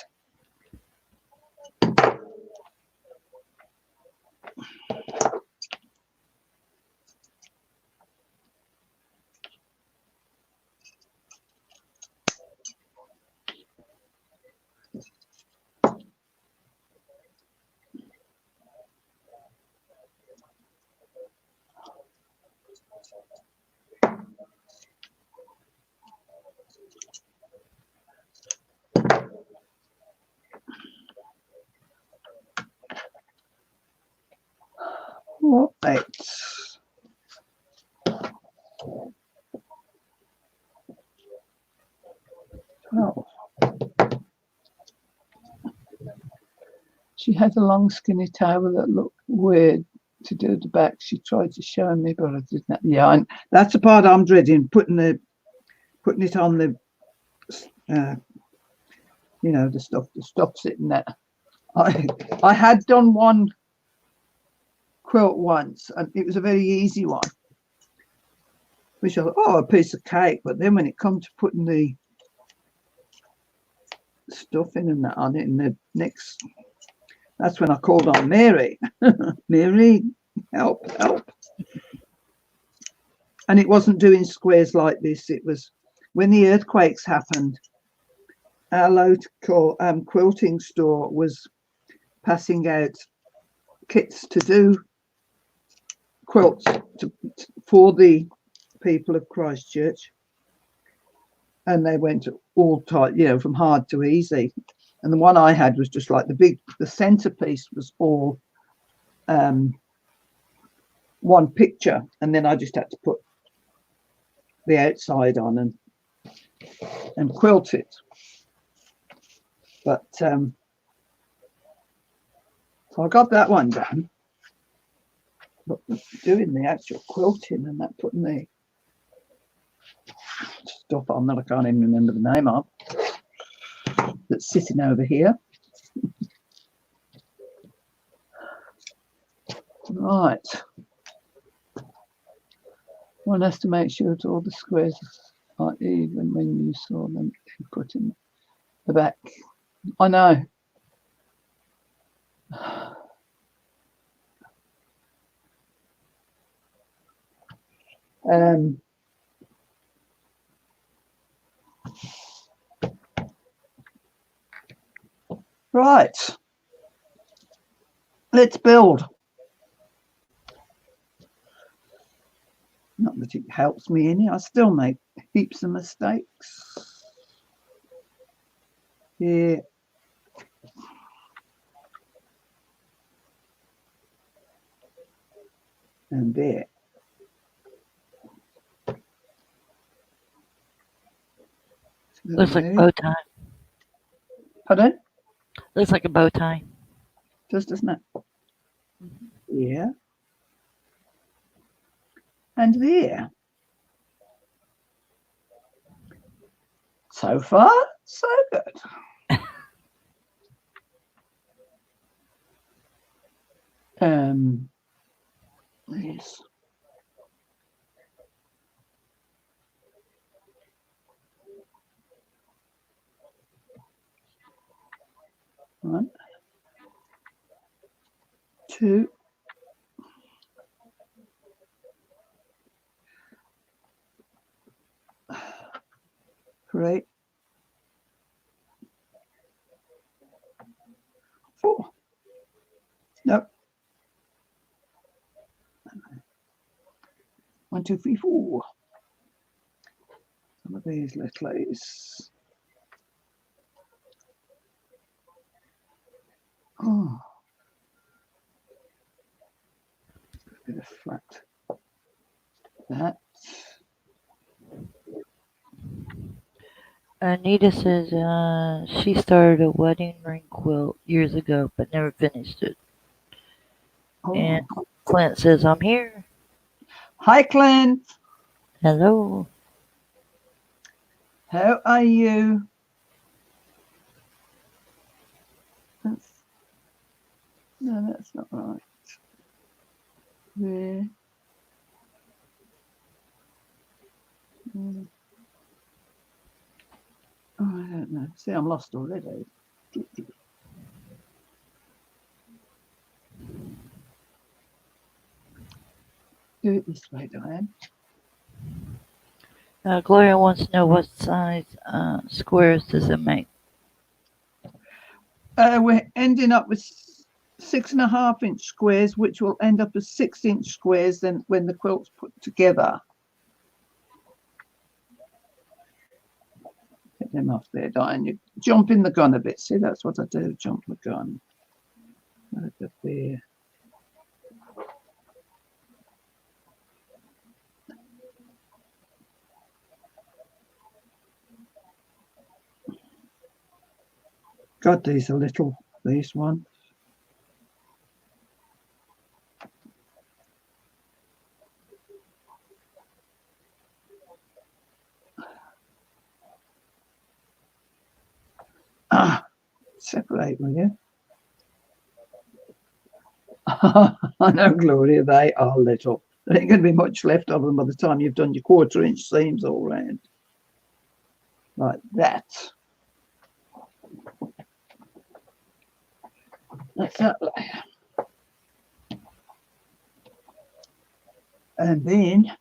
Oh. She had a long skinny towel that looked weird to do the back. She tried to show me, but I didn't. Yeah, and that's the part I'm dreading, putting it on the, the stuff that stops it and that. I had done one quilt once, and it was a very easy one, which I thought, oh, a piece of cake. But then when it comes to putting the stuff in and that on it, and the next, that's when I called on Mary. Mary, help. And it wasn't doing squares like this. It was when the earthquakes happened, our local quilting store was passing out kits to do quilts for the people of Christchurch. And they went all tight, from hard to easy. And the one I had was just like the centerpiece was all one picture. And then I just had to put the outside on and quilt it. But so I got that one done. But doing the actual quilting and that, putting the stuff on that I can't even remember the name of, that's sitting over here. Right. One has to make sure that all the squares are even when you saw them put in the back. I know. Right. Let's build. Not that it helps me any. I still make heaps of mistakes. Here. And there. Looks like a bow tie. Pardon? Looks like a bow tie. Just doesn't it? Yeah. And there. So far, so good. Yes. One, two, three, four. Nope. 1, 2, 3, 4. Some of these littlies. Oh. A bit of flat. That. Anita says she started a wedding ring quilt years ago, but never finished it. Oh. And Clint says, I'm here. Hi, Clint. Hello. How are you? No, that's not right. There. Oh, I don't know. See, I'm lost already. Do it this way, Diane. Gloria wants to know what size squares does it make? We're ending up with 6.5-inch squares, which will end up as 6-inch squares then when the quilt's put together. Get them off there, Diane. You're jumping the gun a bit. See, that's what I do, jump the gun. Right up there. God, these are little, these ones. Separate, will you? I know, Gloria, they are little. There ain't going to be much left of them by the time you've done your 1/4-inch seams all round. Like that. That's that layer. And then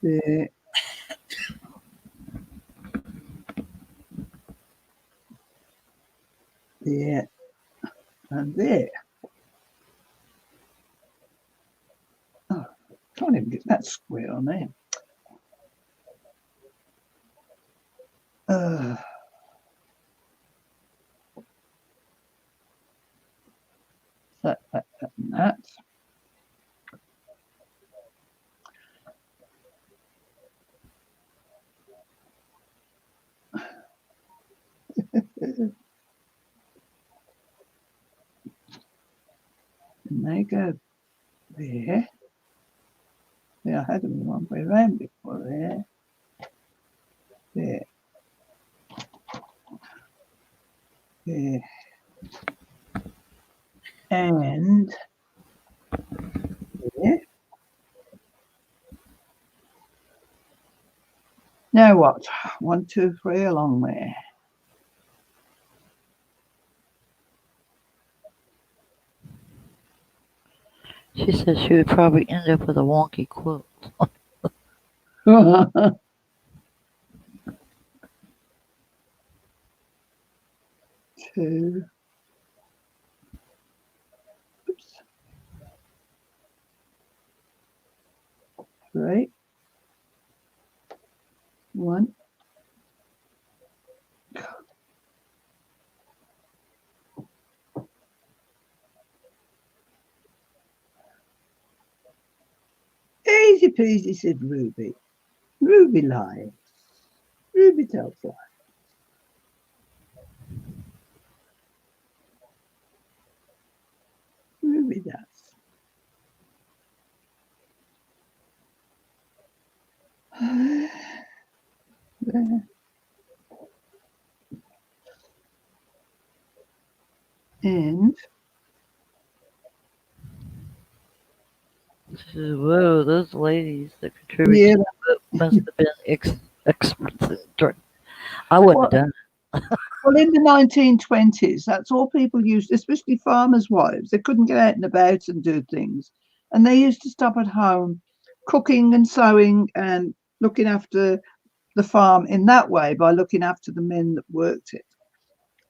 there, there, and there. Oh, can't even get that square on there. That, and that. And they go there. Yeah, I had them one way around before there. There. There. And there. Now what? 1, 2, 3 along there. She said she would probably end up with a wonky quilt. 2. Oops. 3. 1. Easy peasy, said Ruby. Ruby lies. Ruby tells lies. Ruby does. There. And She said, whoa, those ladies that contributed to the book must have been experts in drawing. I wouldn't have done it. Well, in the 1920s, that's all people used, especially farmers' wives. They couldn't get out and about and do things. And they used to stop at home cooking and sewing and looking after the farm in that way by looking after the men that worked it.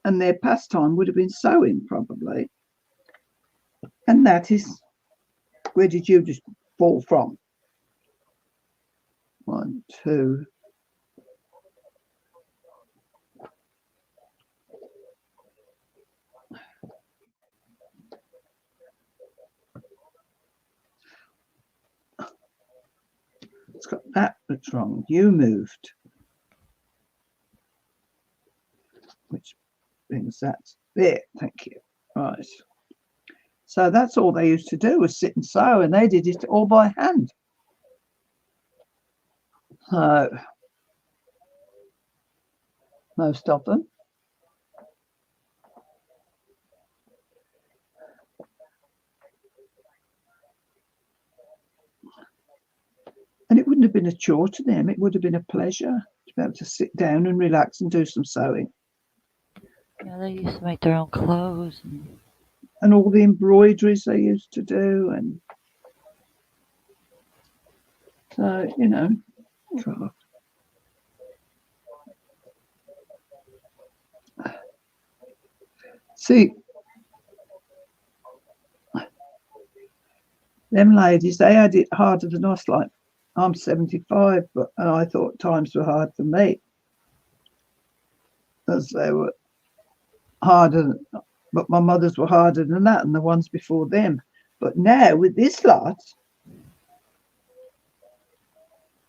And their pastime would have been sewing, probably. And that is, where did you just fall from? 1, 2. It's got that that's wrong. You moved. Which brings that there. Thank you. Right. So that's all they used to do was sit and sew, and they did it all by hand. So most of them. And it wouldn't have been a chore to them. It would have been a pleasure to be able to sit down and relax and do some sewing. Yeah, they used to make their own clothes. And all the embroideries they used to do. And so, you know, see, them ladies, they had it harder than us. Like, I'm 75, and I thought times were hard for me, as they were harder, but my mothers were harder than that, and the ones before them. But now with this lot,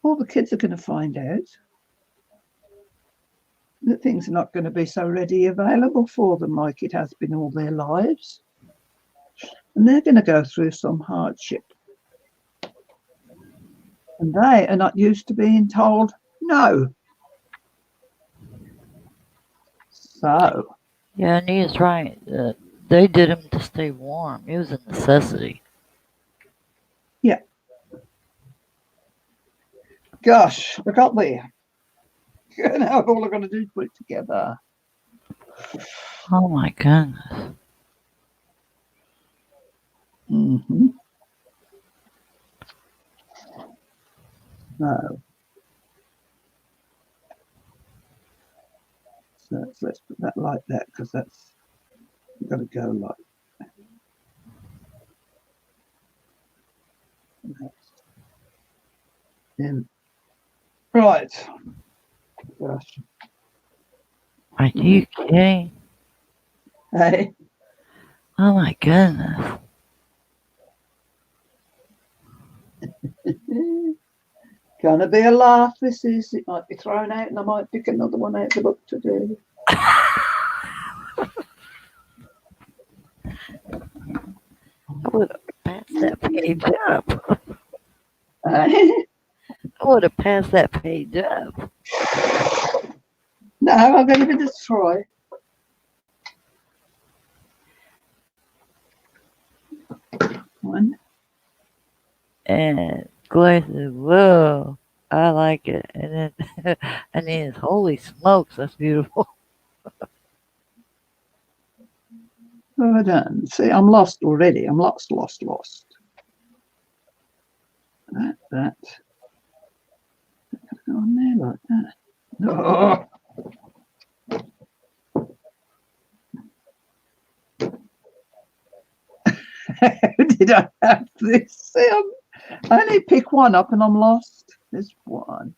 all the kids are going to find out that things are not going to be so ready available for them like it has been all their lives. And they're going to go through some hardship. And they are not used to being told no. So. Yeah, Nia's right. They did them to stay warm. It was a necessity. Yeah. Gosh, I got there. Now all I'm going to do is put it together. Oh my goodness. Mm-hmm. No. So let's put that like that because that's got to go like that. And right. Gosh. Are you kidding? Hey. Oh my goodness. Gonna be a laugh. This is. It might be thrown out, and I might pick another one out of the book to do. I would have passed that page up. I would have passed that page up. No, I'm going to give it a try. One. And Glenn said, whoa, I like it. And then holy smokes, that's beautiful. Well done. See, I'm lost already. I'm lost. That. Go on there like that. Oh. How did I have this? See, I only pick one up and I'm lost. There's one.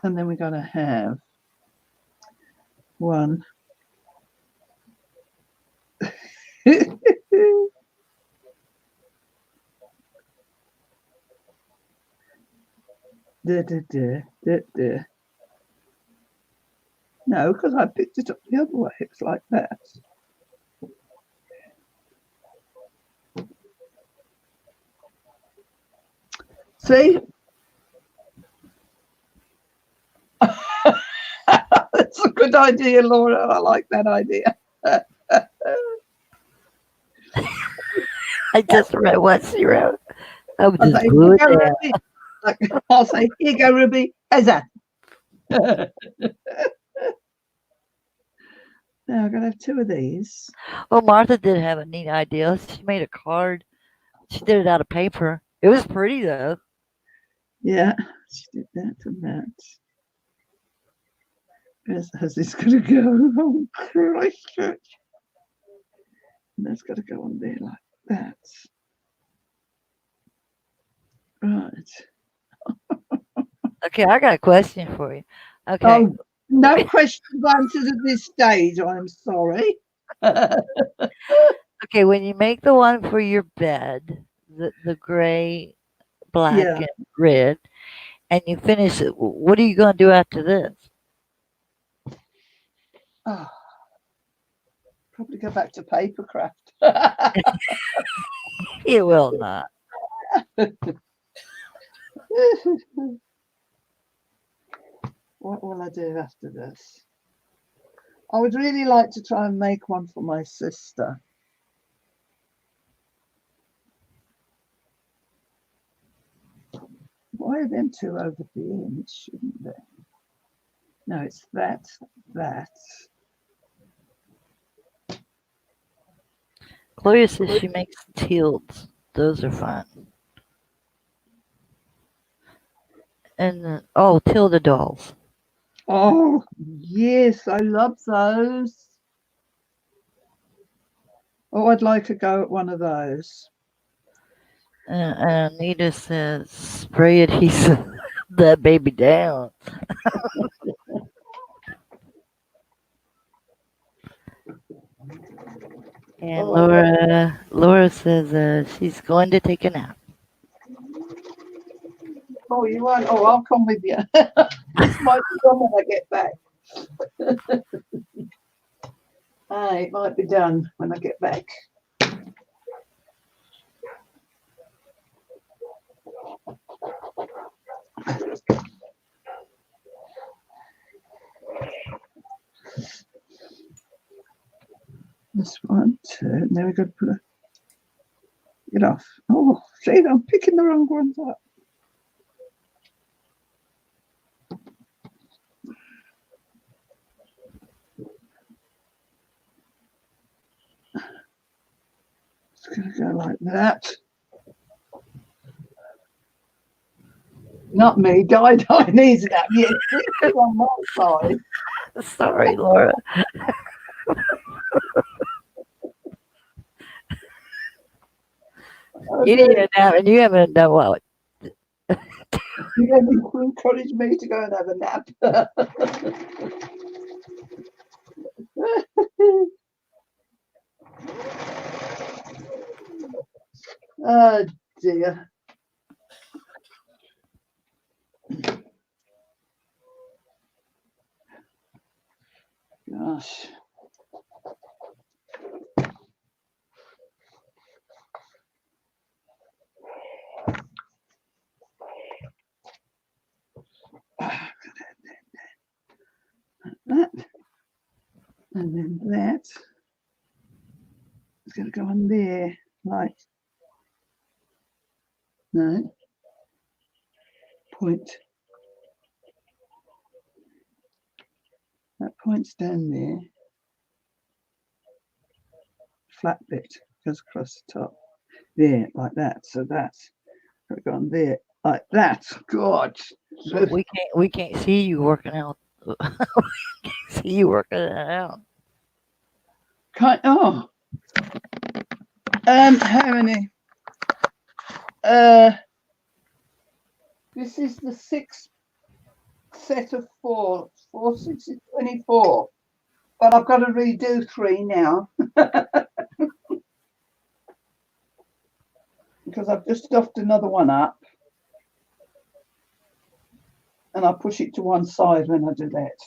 And then we're going to have one. No, because I picked it up the other way. It's like that. See? That's a good idea, Laura. I like that idea. I just read what she wrote. I would just glue it down. I'll say, here you go, Ruby. How's that? Now I'm going to have two of these. Well, Martha did have a neat idea. She made a card. She did it out of paper. It was pretty, though. Yeah, she did that and that. How's this going to go? Oh, Christ. That's got to go on there like that. Right. Okay, I got a question for you. Okay. Oh, no questions answered at this stage, I'm sorry. Okay, when you make the one for your bed, the gray, black, and red, and you finish it, what are you going to do after this? Oh, probably go back to papercraft. You will not. What will I do after this? I would really like to try and make one for my sister. Why are them two over the end? Shouldn't they? No, it's that. Gloria says she makes teals. Those are fun. And Tilda dolls. Oh, yes, I love those. Oh, I'd like to go at one of those. Anita says, spray adhesive that baby down. And Laura says she's going to take a nap. Oh, you won't? Oh, I'll come with you. This might be done when I get back. It might be done when I get back. This one, two. Now we've got to put it off. Oh, see, I'm picking the wrong ones up. It's going to go like that. Not me, Di needs that. Yeah, it's on my side. Sorry, Laura. You need a nap, and you haven't done what? You don't encourage me to go and have a nap. Oh dear. Gosh. That. And then that. It's going to go on there. Like. No. Point. That point's down there. Flat bit goes across the top. There, like that. So that's going to go on there. Like that. God. We can't see you working out. We can't see you working it out. How many? This is the sixth set of 4. 4, 6 is 24. But I've got to redo 3 now. Because I've just stuffed another one up. And I'll push it to one side when I do that.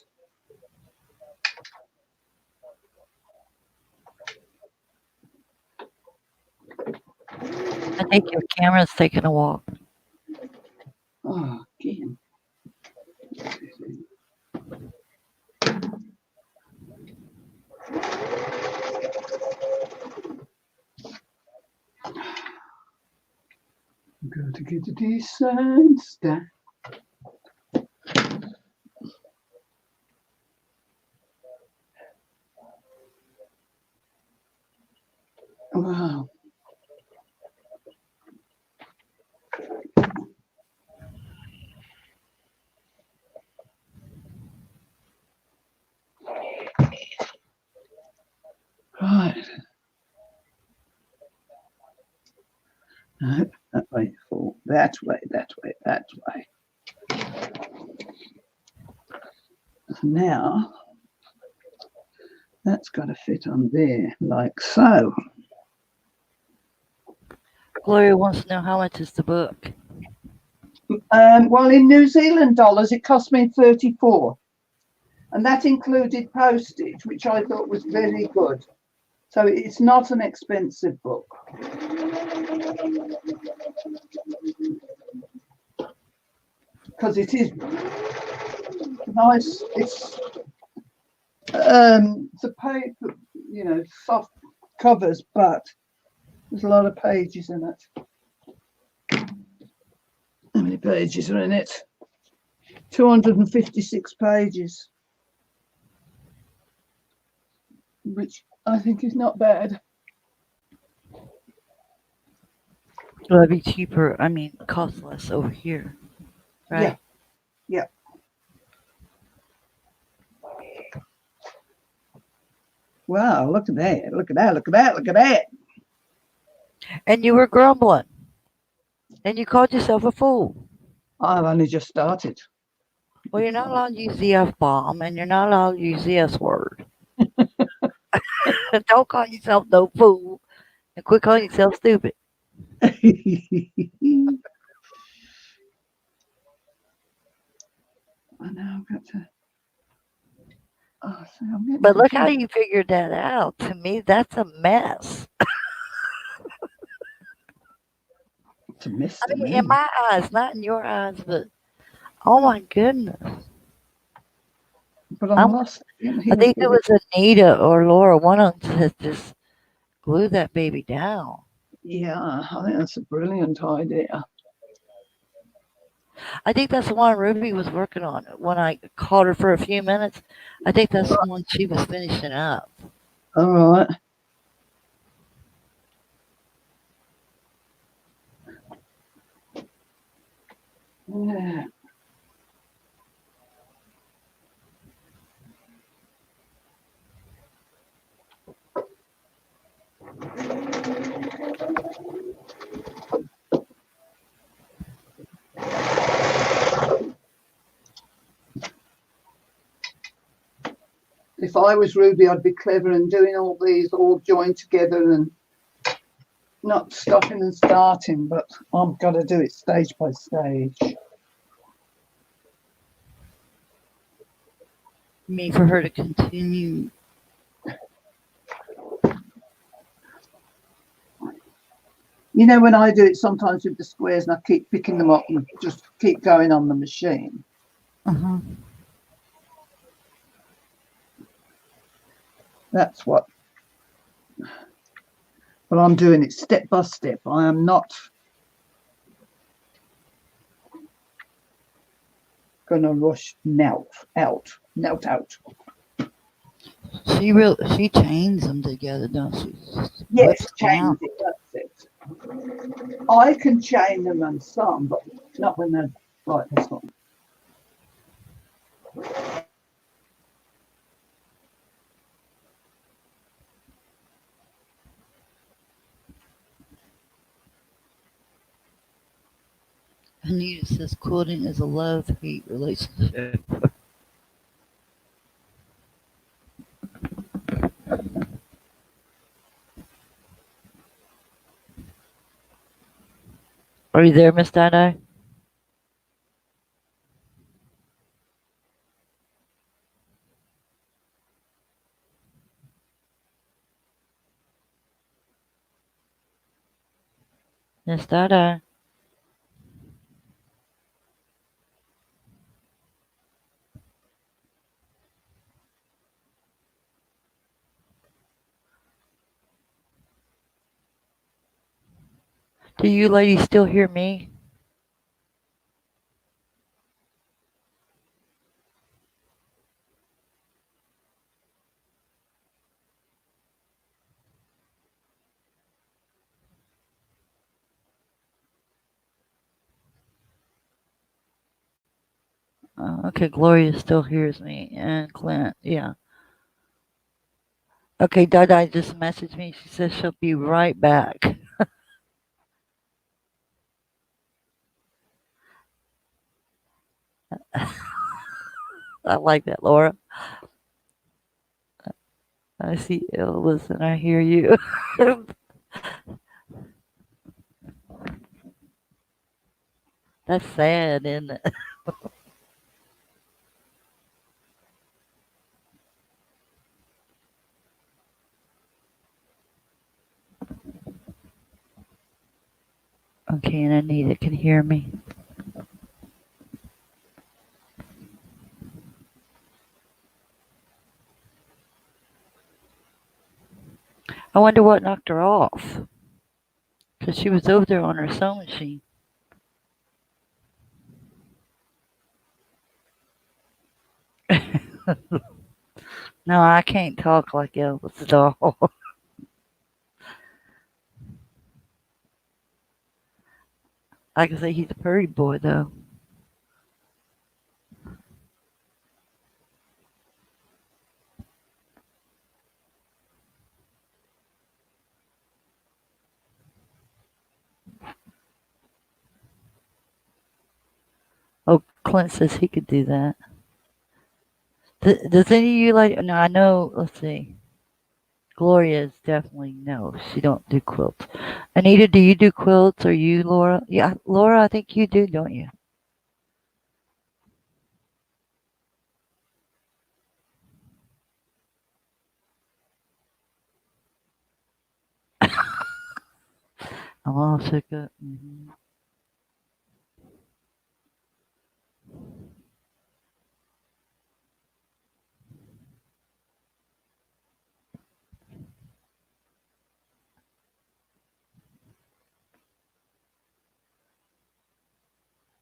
I think your camera's taking a walk. Oh, again. I'm going to get a decent stack. Wow. Right. No, that way, fall. That way, that way, that way. Now, that's got to fit on there, like so. Gloria wants to know how much is the book. Well, in New Zealand dollars, it cost me 34. And that included postage, which I thought was very good. So it's not an expensive book. Because it is nice. It's a paper, soft covers, but there's a lot of pages in it. How many pages are in it? 256 pages, which I think is not bad. Will it be cheaper? I mean, cost less over here, right? Yeah. Wow, look at that. Look at that. Look at that. Look at that. And you were grumbling. And you called yourself a fool. I've only just started. Well, you're not allowed to use the F-bomb, and you're not allowed to use the S-word. Don't call yourself no fool, and quit calling yourself stupid. I know. I've got to. Oh, see, I'm getting But look how confused. you figured that out. To me, that's a mess. It's a mess I to mean, in me. my eyes, not in your eyes, but oh my goodness. But I'm I'm, lost. I Here, think it was Anita or Laura. One of them just glued that baby down. yeah, I think that's a brilliant idea. I think that's the one Ruby was working on when I called her for a few minutes. I think that's the one she was finishing up. All right. Yeah. If I was Ruby, I'd be clever and doing all these all joined together and not stopping and starting, but I've got to do it stage by stage. I mean, for her to continue. You know, when I do it sometimes with the squares and I keep picking them up and just keep going on the machine. Uh-huh. That's what. But I'm doing it step by step. I am not going to rush melt out. She chains them together, don't she? Yes, Puts them chains out. it. That's it. I can chain them and some, but not when they're like this one. Anita says quilting is a love-hate relationship. Are you there, Miss Dino? Miss Dino? Do you ladies still hear me? Okay, Gloria still hears me, and Clint, yeah. Okay, Dada just messaged me. She says she'll be right back. I like that, Laura. I see ill. Listen, I hear you. That's sad, isn't it? Okay, and Anita can hear me. I wonder what knocked her off. Because she was over there on her sewing machine. No, I can't talk like Elvis at all. I can say he's a pretty boy, though. Oh, Clint says he could do that. Does any of you like? No, I know. Let's see. Gloria is definitely no. She don't do quilts. Anita, do you do quilts? Or you, Laura? Yeah, Laura, I think you do, don't you? I'm all shook up.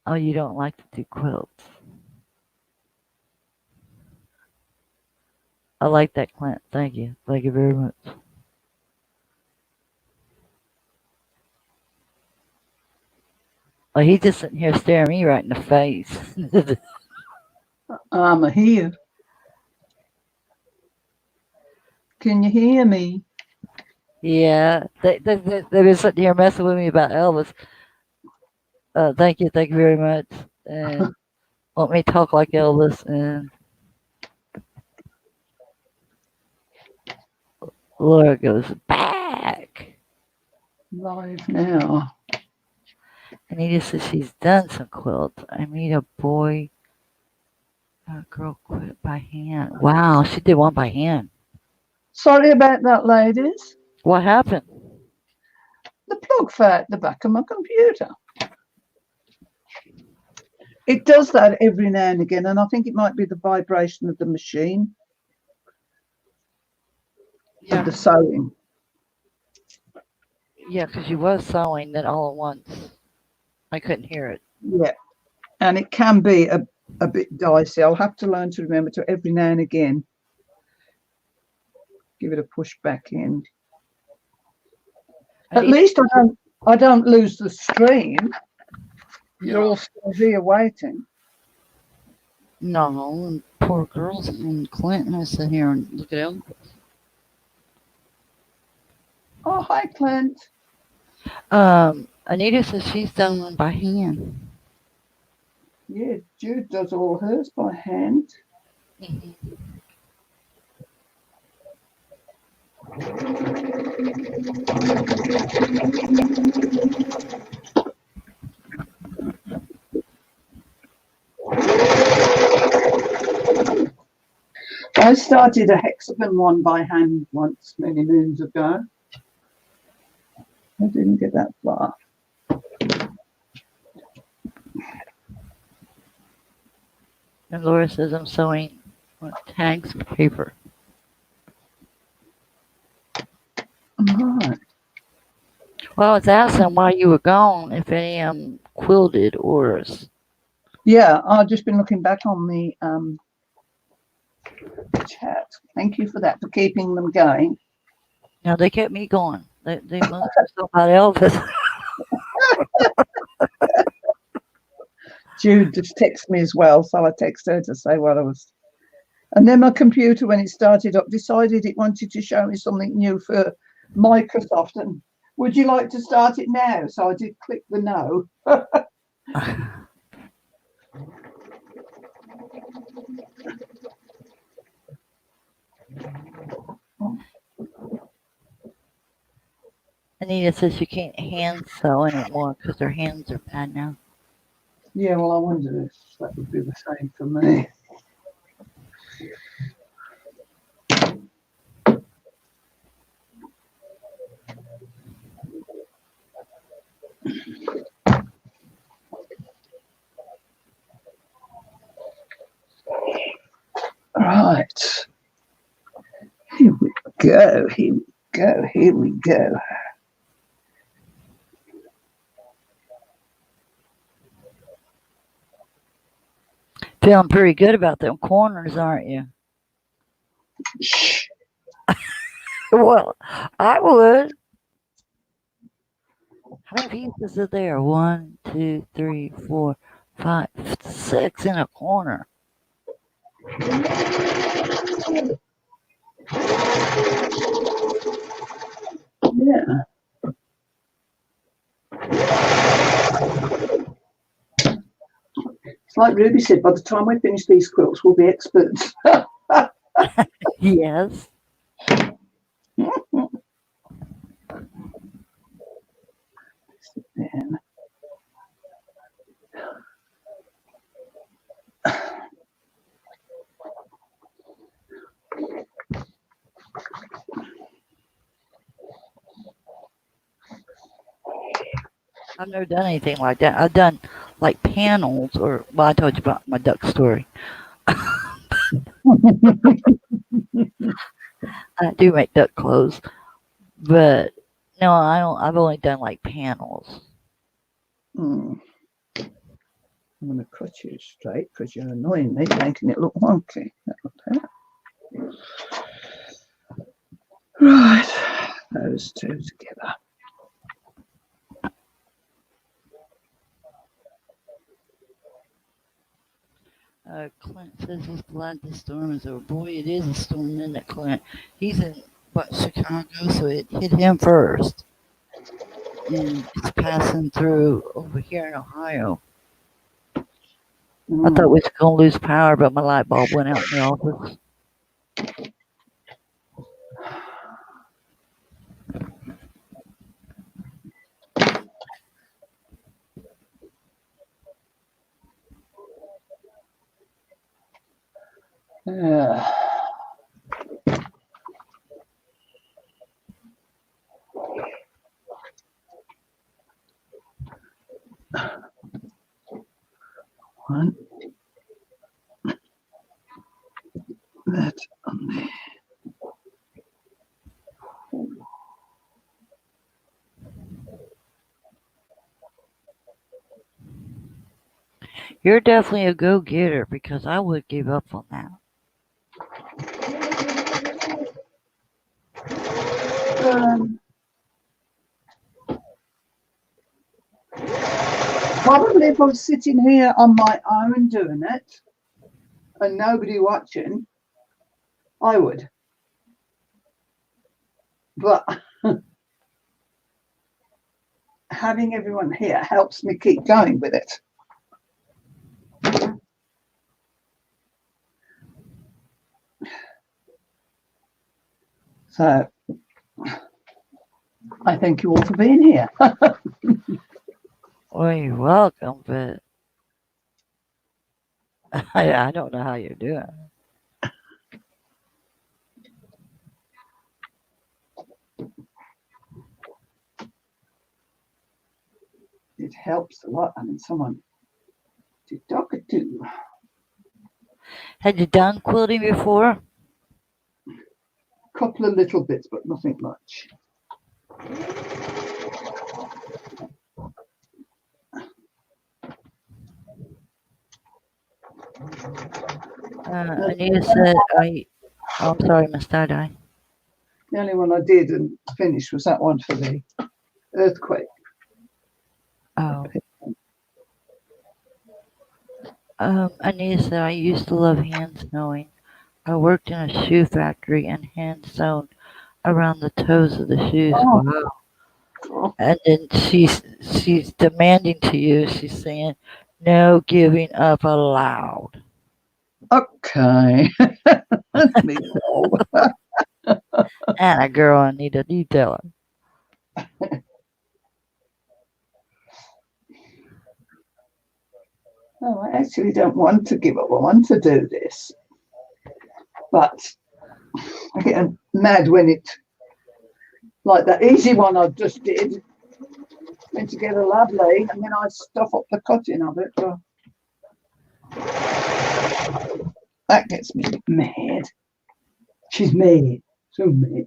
Oh, you don't like to do quilts? I like that, Clint. Thank you. Thank you very much. Oh, he's just sitting here staring me right in the face. I'm here. Can you hear me? Yeah, they've been sitting here messing with me about Elvis. Thank you very much. And want me to talk like Elvis. And Laura goes back. Live now. Anita says she's done some quilts. I made a boy, a girl quilt by hand. Wow, she did one by hand. Sorry about that, ladies. What happened? The plug fell at the back of my computer. It does that every now and again, and I think it might be the vibration of the machine, of the sewing. Yeah, because you was sewing then all at once. I couldn't hear it. Yeah, and it can be a bit dicey. I'll have to learn to remember to every now and again give it a push back in. At least I don't lose the stream. You're all still here waiting. No, and poor girls and Clinton has sit here and look at Elvis. Oh, hi, Clint. Anita says she's done one by hand. Yeah, Jude does all hers by hand. I started a hexagon one by hand once, many moons ago. I didn't get that far. And Laura says I'm sewing tags of paper. Right. Well, I was asking while you were gone if any quilted orders. Yeah, I've just been looking back on the chat. Thank you for that, for keeping them going. Now they kept me going. They must have still about Elvis. Jude just texted me as well, so I texted her to say what I was. And then my computer, when it started up, decided it wanted to show me something new for Microsoft. And would you like to start it now? So I did click the no. Anita says she can't hand sew anymore because her hands are bad now. Yeah, well, I wonder if that would be the same for me. Right. Here we go. Here we go. Here we go. Feeling pretty good about them corners, aren't you? Shh. Well, I would. How many pieces are there? 1, 2, 3, 4, 5, 6 in a corner. Yeah. It's like Ruby said, by the time we finish these quilts, we'll be experts. Yes. Then. I've never done anything like that. I've done like panels, or well, I told you about my duck story. I do make duck clothes, but no, I don't. I've only done like panels. Hmm. I'm going to cut you straight because you're annoying me, making it look wonky. Right, those two together. Clint says he's glad the storm is over. Boy, it is a storm, isn't it, Clint? He's in Chicago, so it hit him first, and it's passing through over here in Ohio. I thought we was gonna lose power, but my light bulb went out in the office. Yeah. One. That on there. You're definitely a go-getter because I would give up on that. Probably if I was sitting here on my own doing it and nobody watching, I would. But having everyone here helps me keep going with it. So I thank you all for being here. Well, you're welcome, but I don't know how you're doing. It helps a lot. I mean, someone to talk to. Had you done quilting before? Couple of little bits, but nothing much. Anita said, I'm sorry, Miss Tie-Dye. The only one I did and finished was that one for the earthquake. Oh. Anita said, I used to love hand sewing. I worked in a shoe factory and hand sewn around the toes of the shoes. Oh. Wow. And then she's demanding to you. She's saying, no giving up allowed. Okay. That's me. And a girl, Anita, you tell her. No, I actually don't want to give up. I want to do this. But I get mad when it, like that easy one I just did, went together lovely, and then I stuff up the cutting of it. So that gets me mad. She's mad. So mad.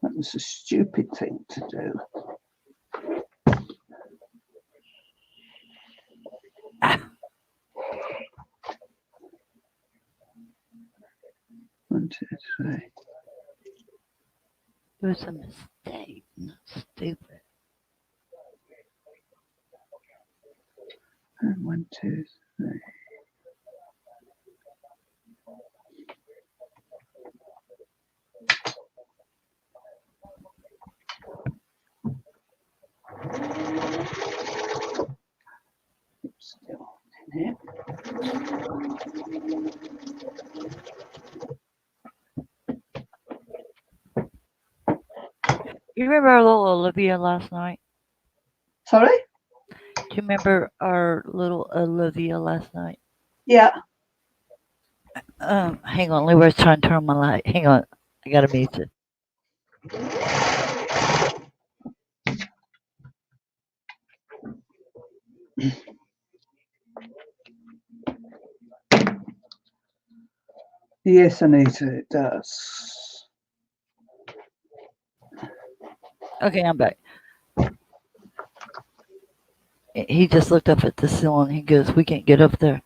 That was a stupid thing to do. One, two, three. It was a mistake, not stupid. And 1, 2, 3. Still in here. You remember our little Olivia last night? Sorry? Do you remember our little Olivia last night? Yeah. Hang on, Leroy's trying to turn my light. Hang on, I gotta mute it. Yes, Anita, it does. Okay, I'm back. He just looked up at the ceiling. He goes, "We can't get up there."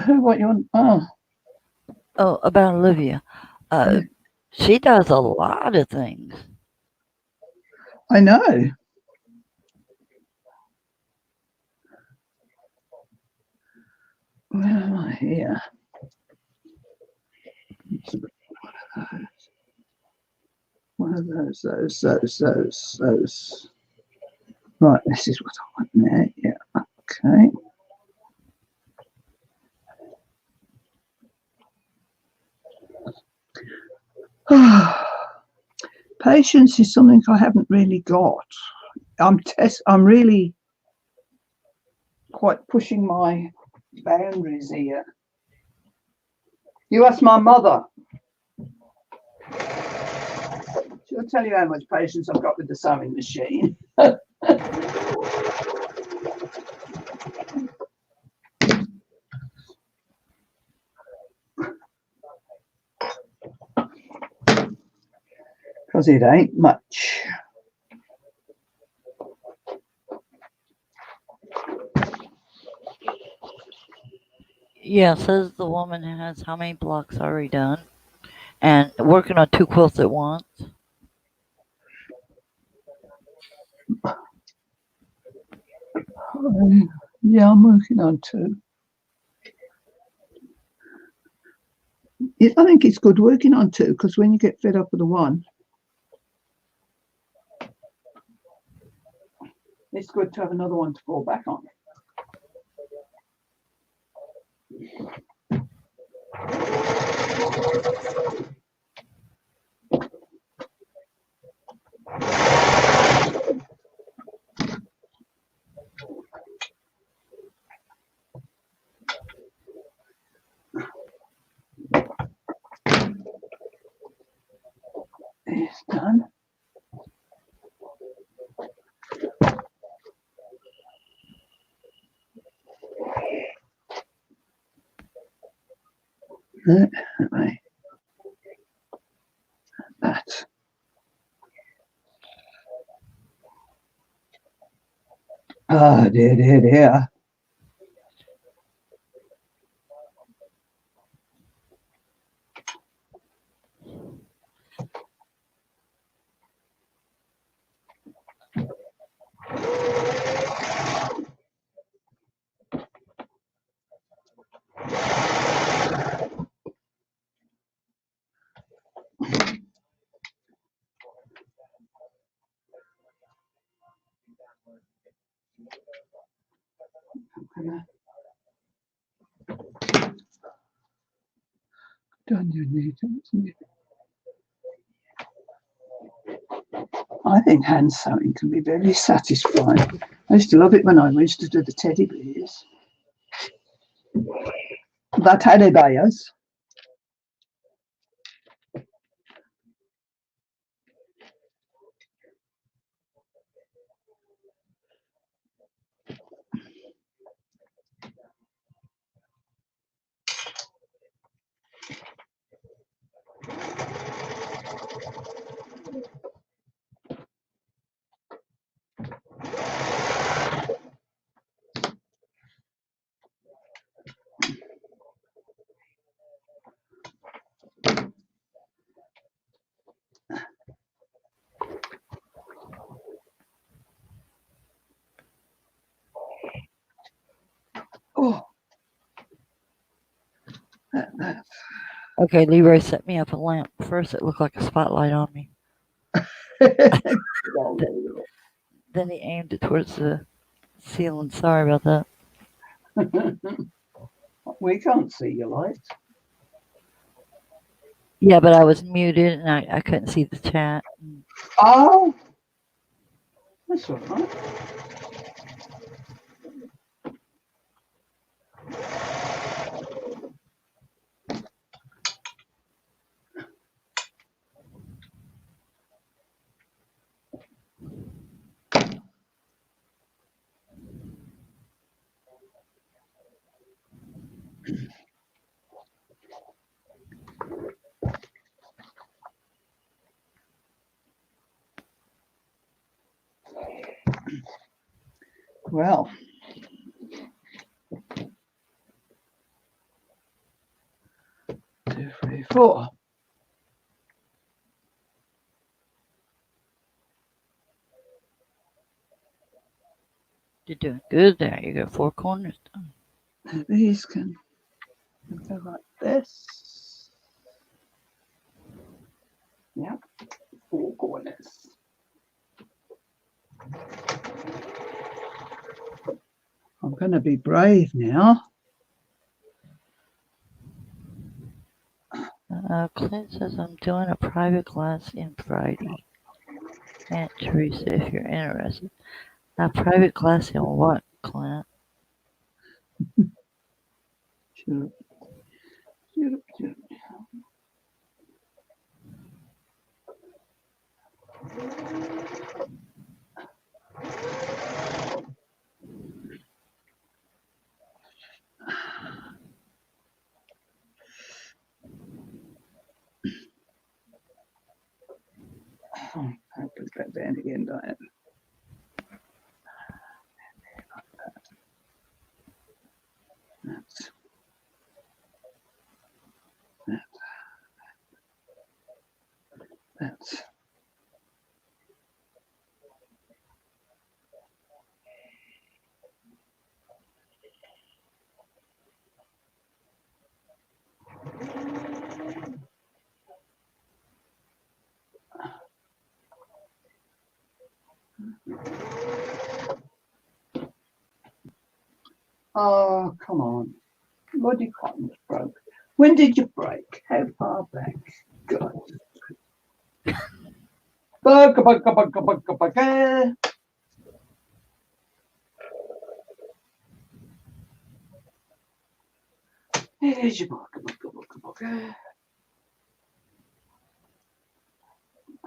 What you want? Oh, Oh, about Olivia. Uh, she does a lot of things. I know. Where am I here? One of those. Right, this is what I want there. Yeah, okay. Patience is something I haven't really got. I'm really quite pushing my boundaries here. You ask my mother. She'll tell you how much patience I've got with the sewing machine. Because it ain't much. Yeah, says the woman who has how many blocks already done and working on 2 quilts at once. Yeah, I'm working on 2. I think it's good working on 2 because when you get fed up with the one, it's good to have another one to fall back on. It's done. Right. That. Oh, dear. Done your needles. I think hand sewing can be very satisfying. I used to love it when I used to do the teddy bears. The teddy bears. Oh. Okay, Leroy set me up a lamp. First, it looked like a spotlight on me. Then he aimed it towards the ceiling. Sorry about that. We can't see your light. Yeah, but I was muted and I couldn't see the chat. Oh, that's all right. Well, two, three, four. You're doing good there. You got 4 corners done. These can go like this. Yep, 4 corners. I'm going to be brave now. Clint says I'm doing a private class in Friday. Aunt Teresa, if you're interested. A private class in what, Clint? Sure. I'll put that down again, Diane. That's that's oh, come on. Bloody cotton was broke. When did you break? How far back? God. Bugga, bugga, bugga, bugga, bugga. Here's your bugga, bugga, bugga, bugga.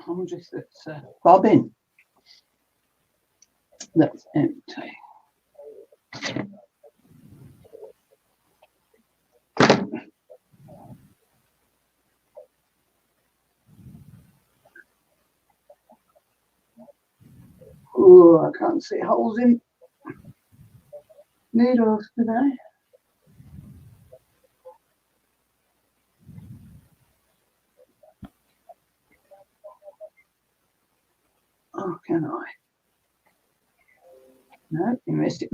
I'm just at bobbin. That's empty. Oh, I can't see holes in needles today. Oh, can I? No, you missed it.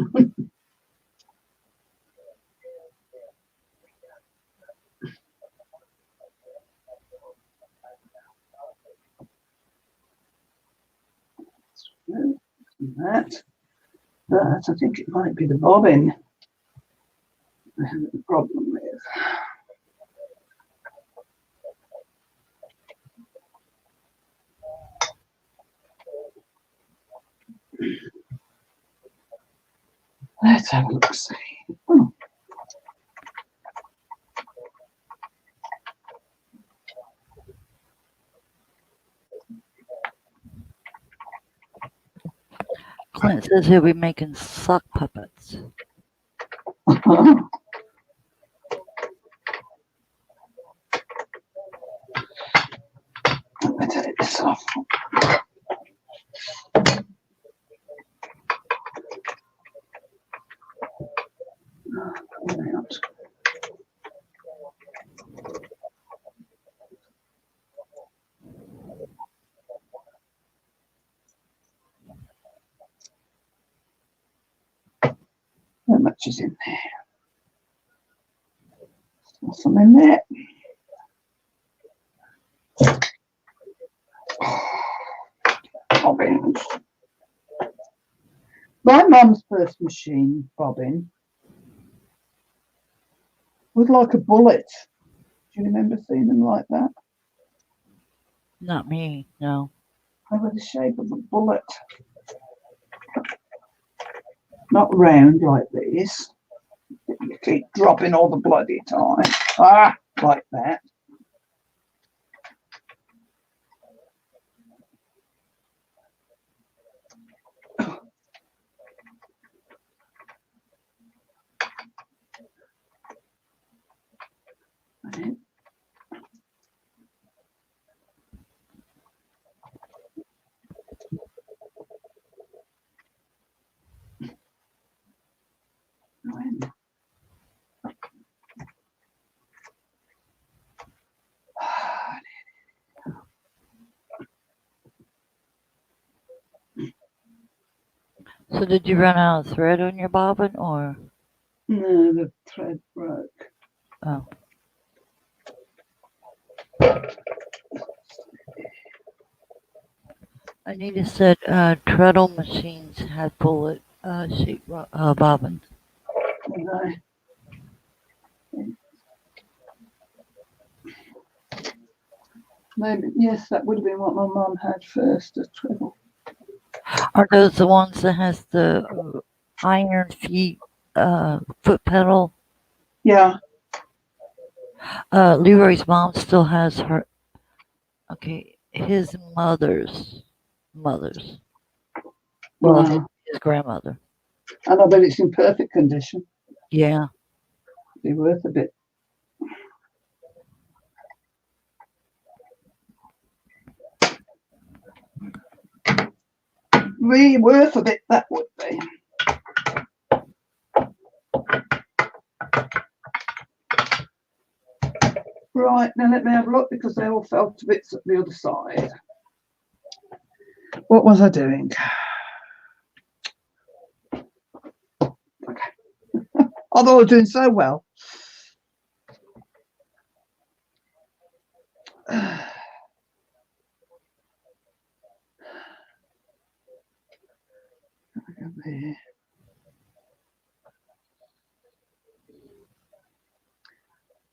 That. That, I think it might be the bobbin I have a problem with. Let's have a look. See. Oh. Clint says he'll be making sock puppets. Let me take this off. How much is in there? Some in there. Bobbins. My mum's first machine bobbin was like a bullet. Do you remember seeing them like that? Not me, no. They were the shape of a bullet. Not round like this. You keep dropping all the bloody time. Ah, like that. So did you run out of thread on your bobbin, or? No, the thread broke. Oh. Anita said treadle machines had bullet shaped bobbins. No. Maybe, yes, that would have been what my mum had first, a treadle. Are those the ones that has the iron feet foot pedal? Yeah. Leroy's mom still has her. Okay, his mother's. Well, Wow. his grandmother. And I bet it's in perfect condition. Yeah. Be worth a bit. Really worth a bit, that would be. Right, now let me have a look because they all fell to bits at the other side. What was I doing? Okay. I thought I was doing so well. There.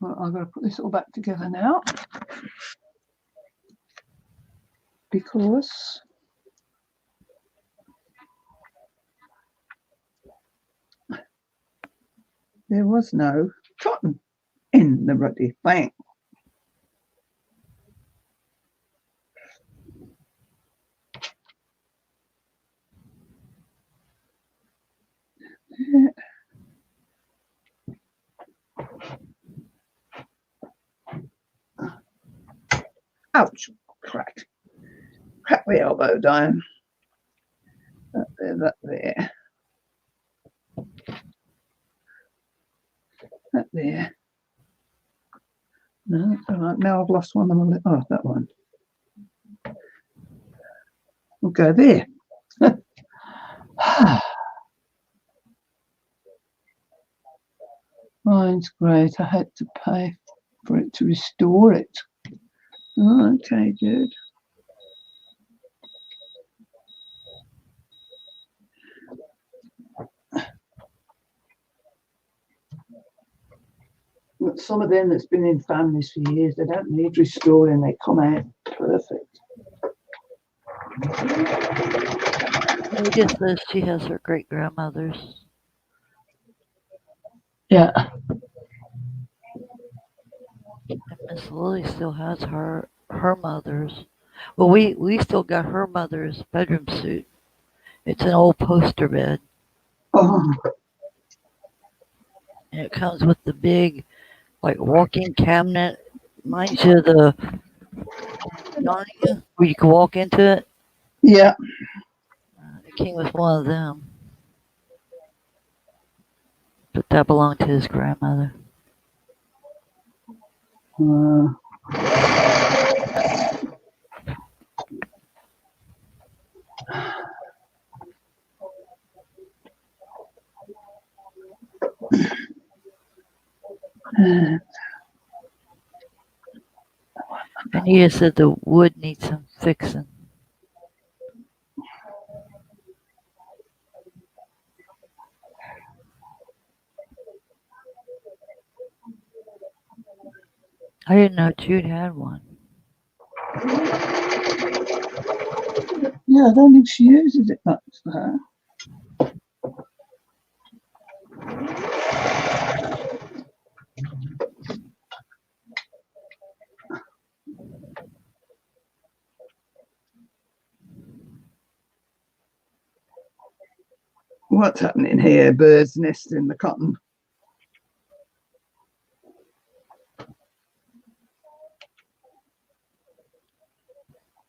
Well, I've got to put this all back together now because there was no cotton in the ruddy thing. Ouch, crack the elbow down. That there. That there. No, that's all right. Now I've lost one of my. Oh, that one. We'll go there. Mine's great. I had to pay for it to restore it. Oh, okay, good. But some of them that's been in families for years, they don't need restoring. They come out perfect. Anita says she has her great grandmother's. Yeah. And Miss Lily still has her mother's. Well, we still got her mother's bedroom suit. It's an old poster bed. Oh. And it comes with the big, like, walk-in cabinet. Reminds you of the Narnia, where you can walk into it. Yeah. It came with one of them. But that belonged to his grandmother. Anita said the wood needs some fixing. I didn't know Jude had one. Yeah, I don't think she uses it much for her. What's happening here? Birds nest in the cotton.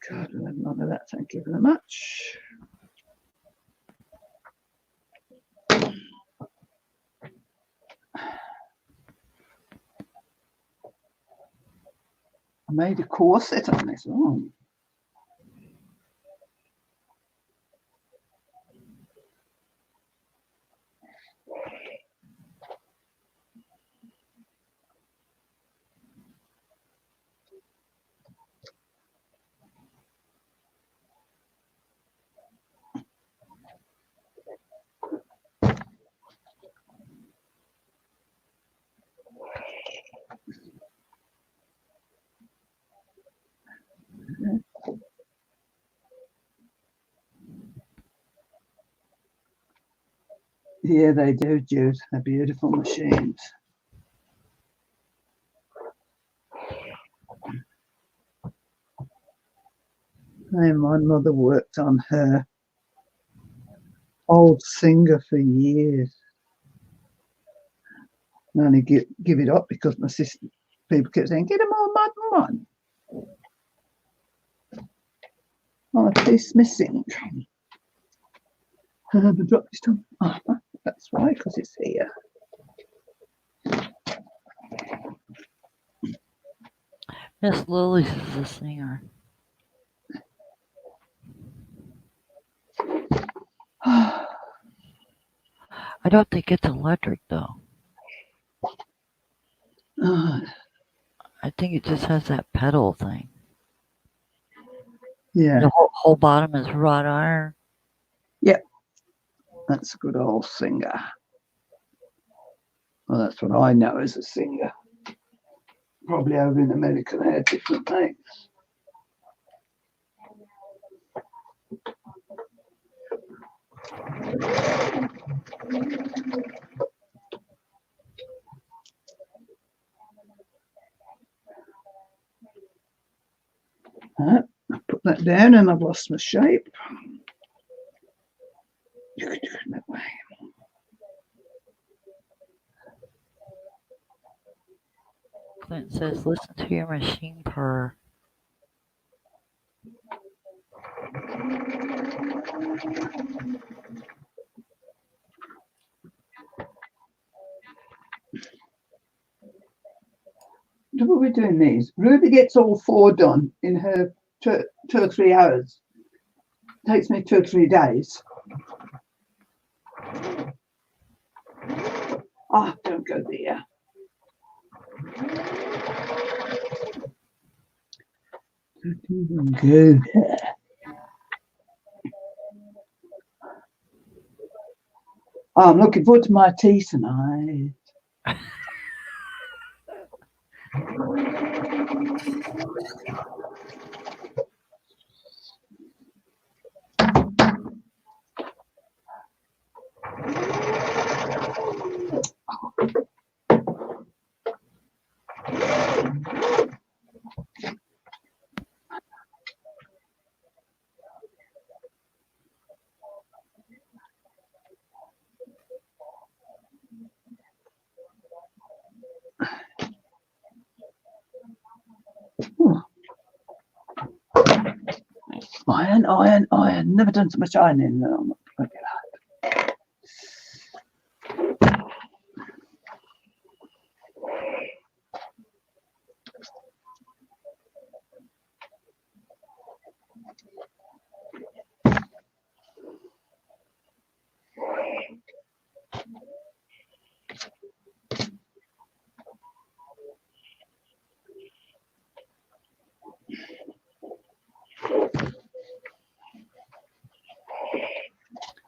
God, none of that. Thank you very much. I made a corset on this. Oh. Yeah, they do, Jude. They're beautiful machines. And my mother worked on her old Singer for years. I only give it up because my sister, people kept saying, get a more modern one. Oh, a piece missing. I dropped this one. Oh, that's why, because it's here. Miss Lily's is a singer. I don't think it's electric though. I think it just has that pedal thing. Yeah. The whole bottom is wrought iron. Yep. That's a good old Singer. Well, that's what I know as a Singer. Probably over in America they had different names. I put that down and I've lost my shape. You could do it that way. Clint says, listen to your machine purr. What we're doing these. Ruby gets all 4 done in her 2 or 3 hours. It takes me 2 or 3 days. Oh, don't go there. Don't even go there. Oh, I'm looking forward to my tea tonight. Iron, iron, iron. Never done so much ironing. No, look at that.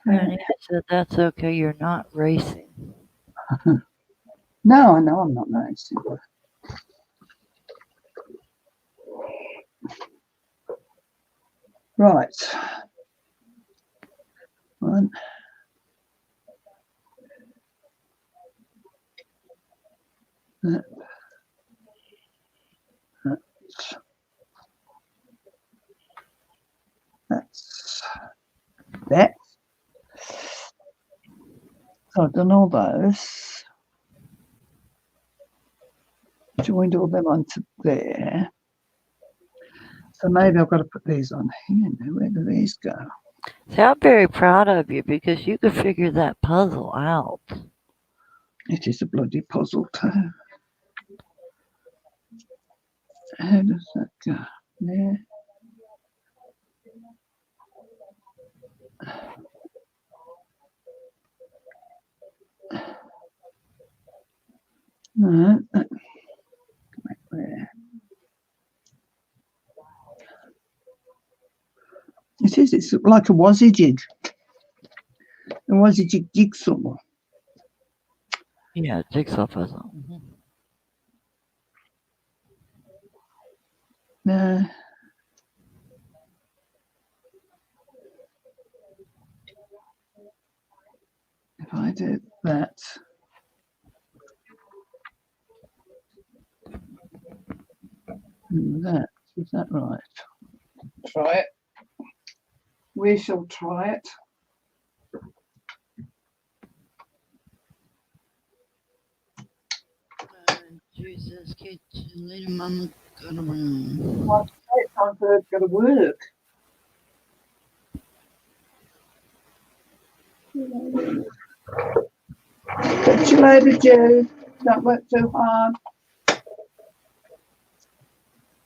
And he said, that's okay, you're not racing. No, I know I'm not racing. Right. One. That's that. So I've done all those. Joined all them onto there. So maybe I've got to put these on here now. Where do these go? See, I'm very proud of you because you could figure that puzzle out. It is a bloody puzzle too. How does that go? There. Right. There. It is. It's like a wazzy jig. A wazzy jig jigsaw. Yeah, jigsaw puzzle. Mm-hmm. No. If I did that. And that. Is that right? Try it. We shall try it. Jesus, get you later, Mama. Go to room. It's time for her to go to work. Catch you later, Joe. Don't work too hard.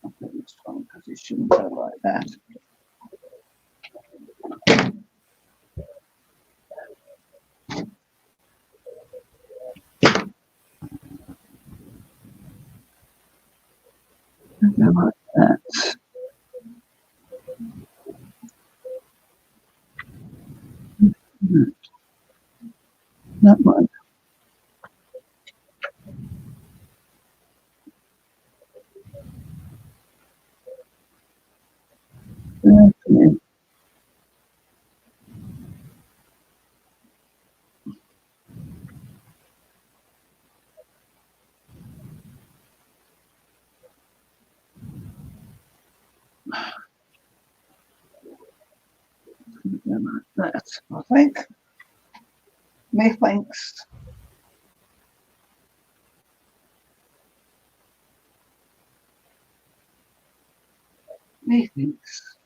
I'll put this one because it shouldn't go like that. Go like that. That one. Okay. Like that, I think. Methinks. Methinks.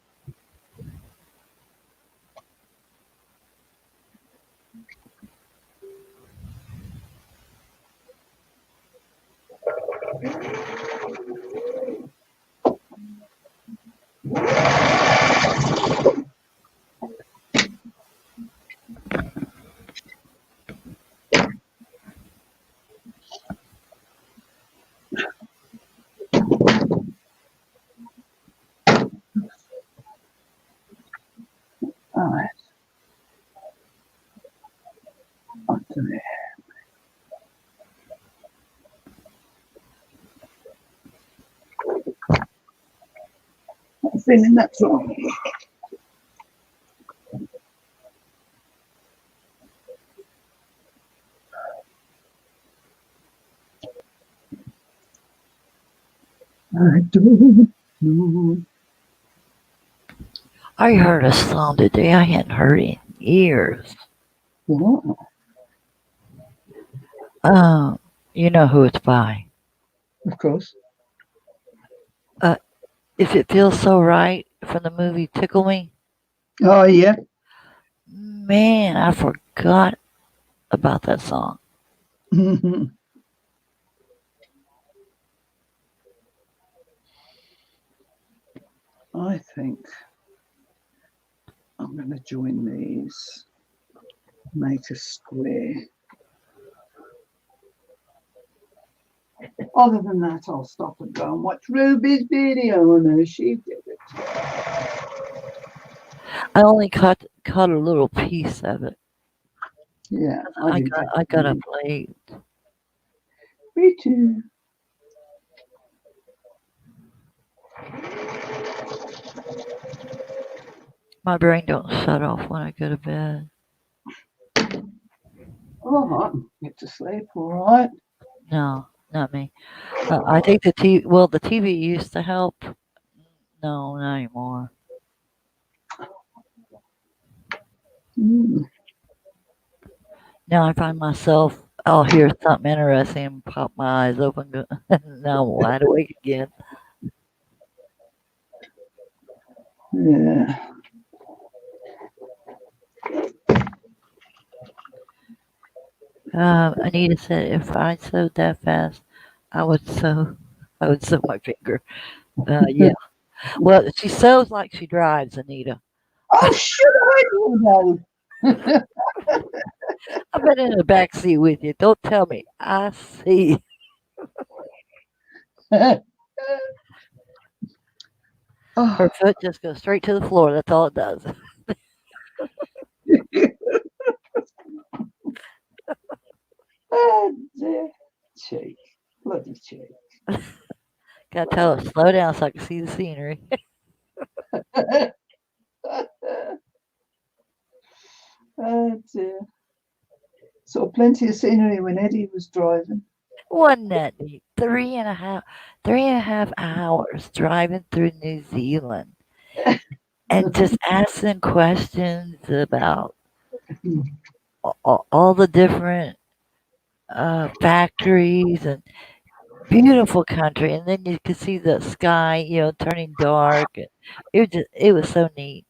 All right. Okay. I'm feeling that's wrong. I don't know. I heard a song today I hadn't heard in years. What? You know who it's by. Of course. If It Feels So Right from the movie Tickle Me. Oh, yeah. Man, I forgot about that song. I think I'm going to join these. Make a square. Other than that, I'll stop and go and watch Ruby's video. I know she did it. I only caught a little piece of it. Yeah, I got up late. Me too. My brain don't shut off when I go to bed. All right, get to sleep. All right. No, not me. I think the TV used to help. No, not anymore. Mm. Now I find myself, I'll hear something interesting and pop my eyes open. Now I'm wide awake again. Yeah. Anita said if I sewed that fast, I would sew. I would sew my finger. Yeah. Well, she sews like she drives, Anita. Oh, should I do that? I've been in the back seat with you. Don't tell me. I see. Her Oh, foot just goes straight to the floor. That's all it does. oh dear. Cheek. Bloody cheek. Gotta tell her slow down so I can see the scenery. Oh dear. Saw plenty of scenery when Eddie was driving. Wasn't that neat? 3.5 hours driving through New Zealand and just asking questions about all the different factories and beautiful country. And then you could see the sky, turning dark. And it was so neat.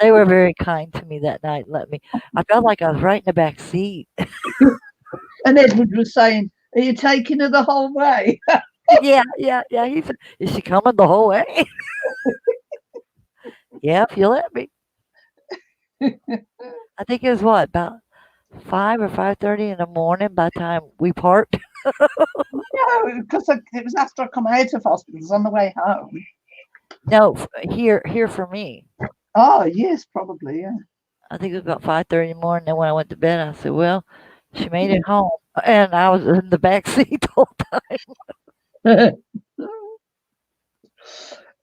They were very kind to me that night. I felt like I was right in the back seat. And Edward was saying, "Are you taking her the whole way?" Yeah, yeah, yeah. He said, "Is she coming the whole way?" Yeah, if you let me. I think it was what, about 5 or 5:30 in the morning by the time we parked. No, because it was after I come out of hospital. It was on the way home. No, here for me. Oh, yes, probably, yeah. I think it was about 5:30 in the morning. Then when I went to bed, I said, "Well, she made it home," and I was in the back seat the whole time.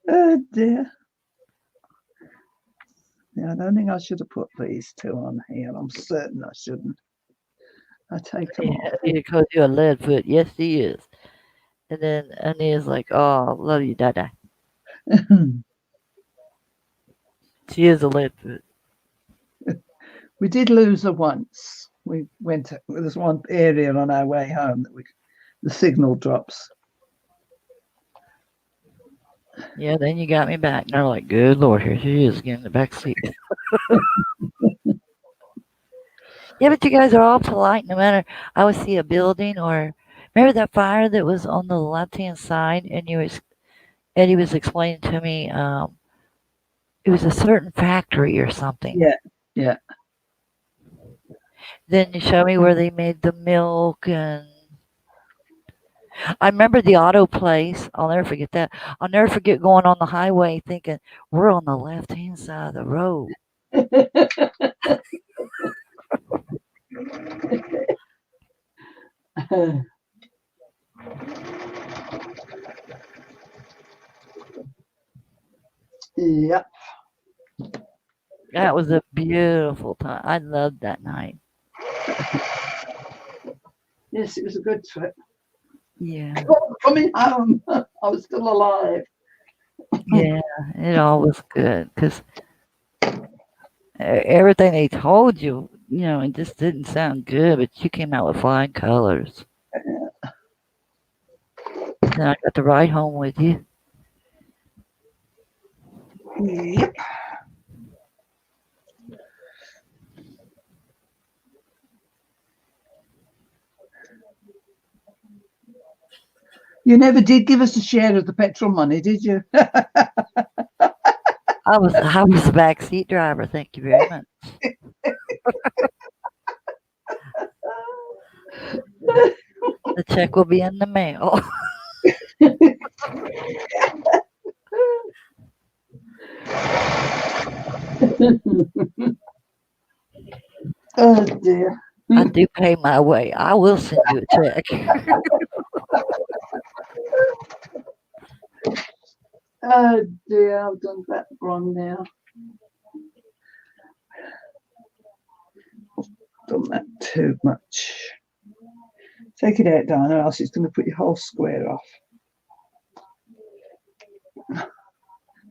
Oh dear. Yeah, I don't think I should have put these two on here. I'm certain I shouldn't. I take them off. Yeah, because you're a lead foot. Yes, she is. And then Anita's like, "Oh, love you, Dada." She is a lead foot. We did lose her once. We went. There's one area on our way home that the signal drops. Yeah, then you got me back. And they're like, "Good Lord, here she is again in the back seat." Yeah, but you guys are all polite no matter. I would see a building or remember that fire that was on the left hand side, and Eddie was explaining to me it was a certain factory or something. Yeah, yeah. Then you show me where they made the milk, and I remember the auto place. I'll never forget that. I'll never forget going on the highway thinking we're on the left hand side of the road. Yeah. That was a beautiful time. I loved that night. Yes, it was a good trip. Yeah. Coming home, I was still alive. Yeah, it all was good because everything they told you, it just didn't sound good, but you came out with flying colors. Then I got to ride home with you. Yep. You never did give us a share of the petrol money, did you? I was the back seat driver. Thank you very much. The check will be in the mail. Oh dear. I do pay my way. I will send you a check. Oh dear, I've done that wrong now. Done that too much. Take it out, Diana, or else it's going to put your whole square off.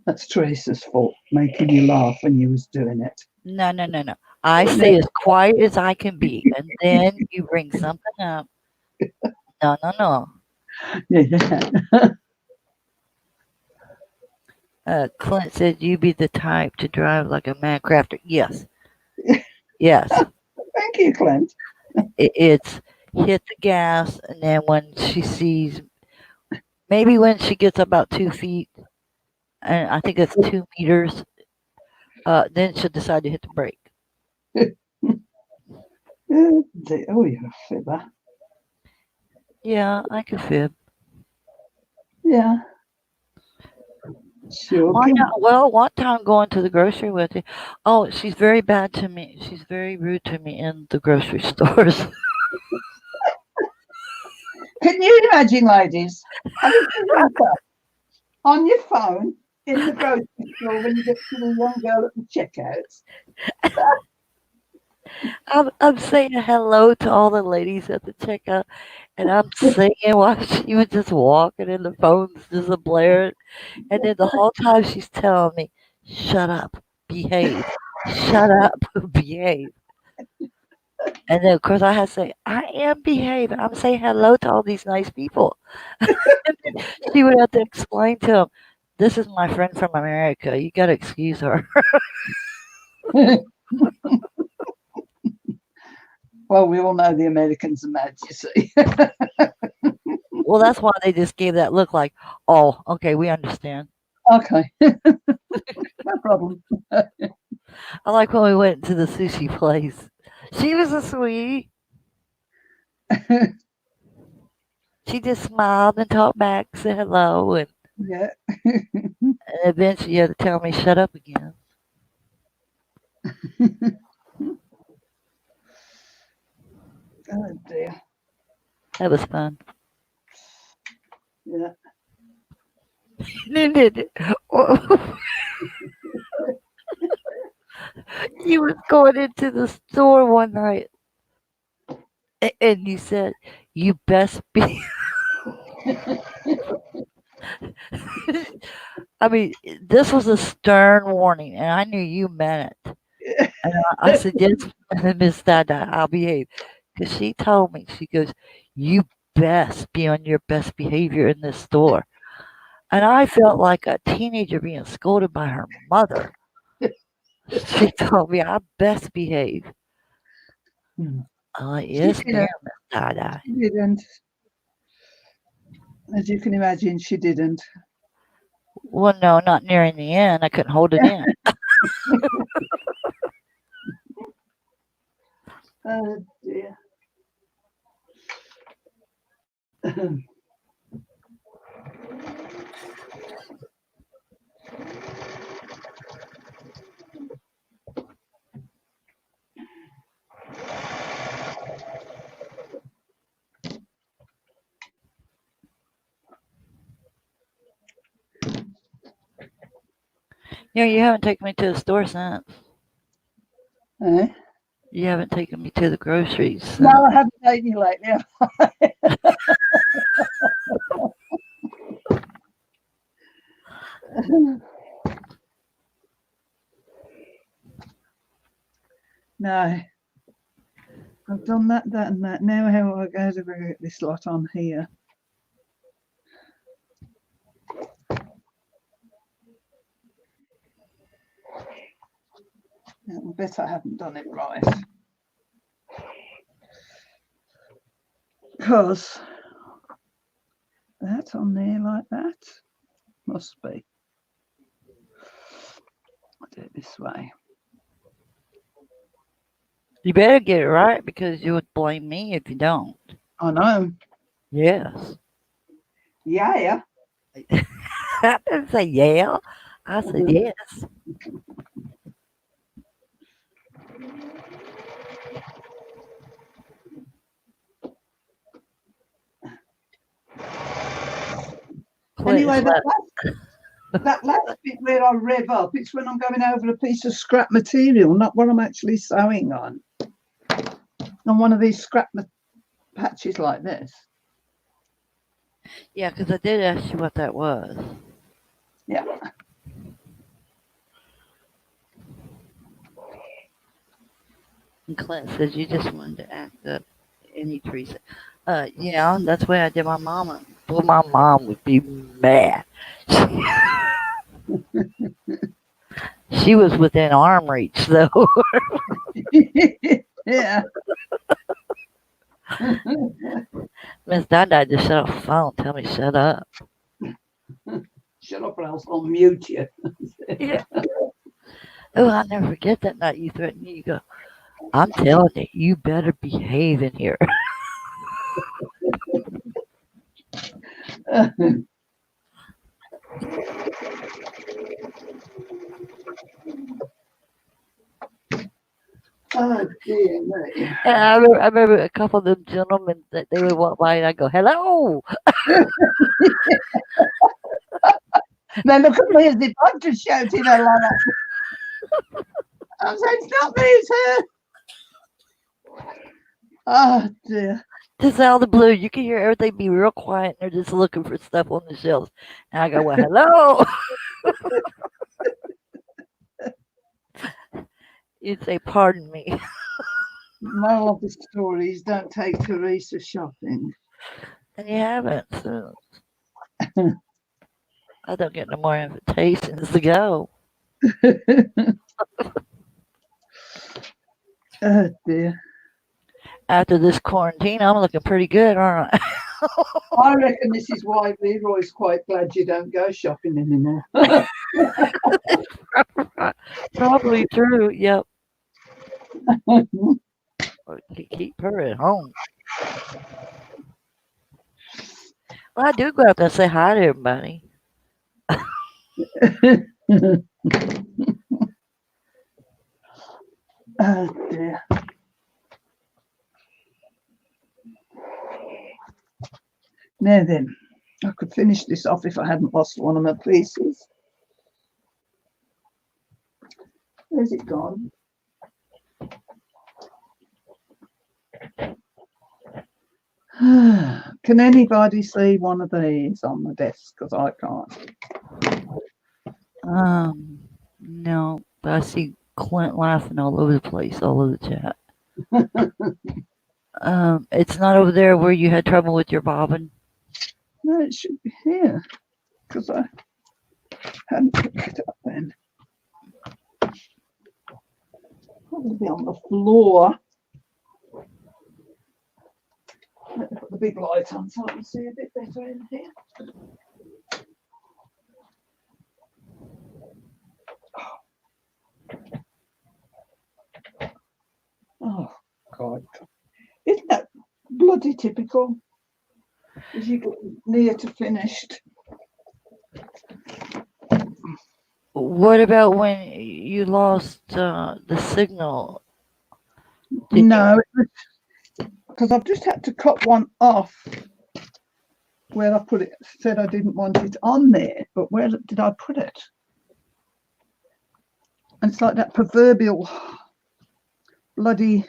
That's Teresa's fault, making you laugh when you was doing it. No, no, no, no. I stay as quiet as I can be, and then you bring something up. No, no, no. Yeah. Clint said you be the type to drive like a mad crafter. Yes. Yes. Thank you, Clint. It's hit the gas, and then when she sees, maybe when she gets about 2 feet, and I think it's 2 meters, then she'll decide to hit the brake. Oh, you're a fibber. Yeah, I can fib. Yeah. Sure. Why not? Well, one time going to the grocery with you. Oh, she's very bad to me. She's very rude to me in the grocery stores. Can you imagine, ladies, having to look up on your phone in the grocery store when you get to the young girl at the checkout? I'm saying hello to all the ladies at the checkout, and I'm singing while she was just walking, and the phone's just a blaring. And then the whole time she's telling me, "Shut up, behave, shut up, behave." And then of course I had to say, "I am behaving. I'm saying hello to all these nice people." And then she would have to explain to them, "This is my friend from America. You got to excuse her." Well, we all know the Americans are mad, you see. Well, that's why they just gave that look like, "Oh, okay, we understand." Okay, no problem. I like when we went to the sushi place. She was a sweetie. She just smiled and talked back, said hello, Yeah. and eventually you had to tell me shut up again. Oh dear. That was fun. Yeah. You was going into the store one night and you said, "You best be." I mean, this was a stern warning, and I knew you meant it. And I said, "Yes, Miss Dada, I'll behave." Because she told me, she goes, "You best be on your best behavior in this store." And I felt like a teenager being scolded by her mother. She told me I best behave. I'm like, She "Yes, ma'am, didn't. Miss Dada." She didn't. As you can imagine, she didn't. Well, no, not nearing the end. I couldn't hold it in. Oh dear. You haven't taken me to the store since. Eh? You haven't taken me to the groceries No, since. I haven't taken you lately. No, I've done that, and that. Now, how I go to get this lot on here? I bet I haven't done it right. Because that's on there like that. Must be. I'll do it this way. You better get it right because you would blame me if you don't. I know. Yes. Yeah. I didn't say yeah. I said yes. Clint's Anyway, left. that last bit where I rev up, it's when I'm going over a piece of scrap material, not what I'm actually sewing on. On one of these scrap patches like this. Yeah, because I did ask you what that was. Yeah. And Clint says you just wanted to act up. And Teresa, yeah, that's the way I did my mama. Well, my mom would be mad. She was within arm reach, though. Yeah. Miss Dada just shut off the phone. Tell me shut up. Shut up or else I'll mute you. Yeah. Oh, I'll never forget that night you threatened me. You go, "I'm telling you, you better behave in here." Oh, dear me. And I remember a couple of them gentlemen that they would walk by and I'd go, hello. Now look at me as if I'm just shouting a lot. I'm saying, it's not me, it's her. Oh, dear. Just out of the blue, you can hear everything be real quiet and they're just looking for stuff on the shelves. And I go, well, hello. You'd say, pardon me. Moral of the story is don't take Teresa shopping. And you haven't. So I don't get no more invitations to go. Oh, dear. After this quarantine, I'm looking pretty good, aren't I? I reckon this is why Leroy's quite glad you don't go shopping anymore. Probably true. Yep. Keep her at home. Well, I do go out there and say hi to everybody. Oh, dear. Now then, I could finish this off if I hadn't lost one of my pieces. Where's it gone? Can anybody see one of these on the desk? Because I can't. No, but I see Clint laughing all over the place, all over the chat. It's not over there where you had trouble with your bobbin. No, it should be here. Because I hadn't picked it up then. Probably be on the floor. Let me put the big light on so I can see a bit better in here. Oh, God. Isn't that bloody typical? As you get near to finished. What about when you lost the signal? No, because I've just had to cut one off where I put it. Said I didn't want it on there, but where did I put it? And it's like that proverbial bloody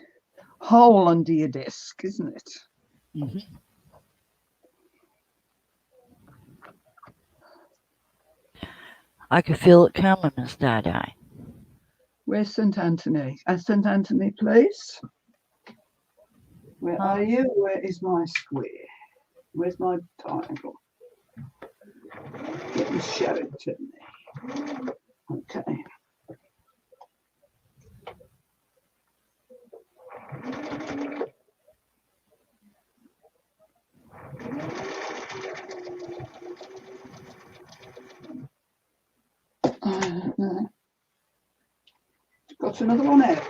hole under your desk, isn't it? Mm-hmm. I could feel it coming, Miss Di-Di. Where's St. Anthony? St. Anthony Place? Where are you? Where is my square? Where's my triangle? Let me show it to me. Okay. Got another one out.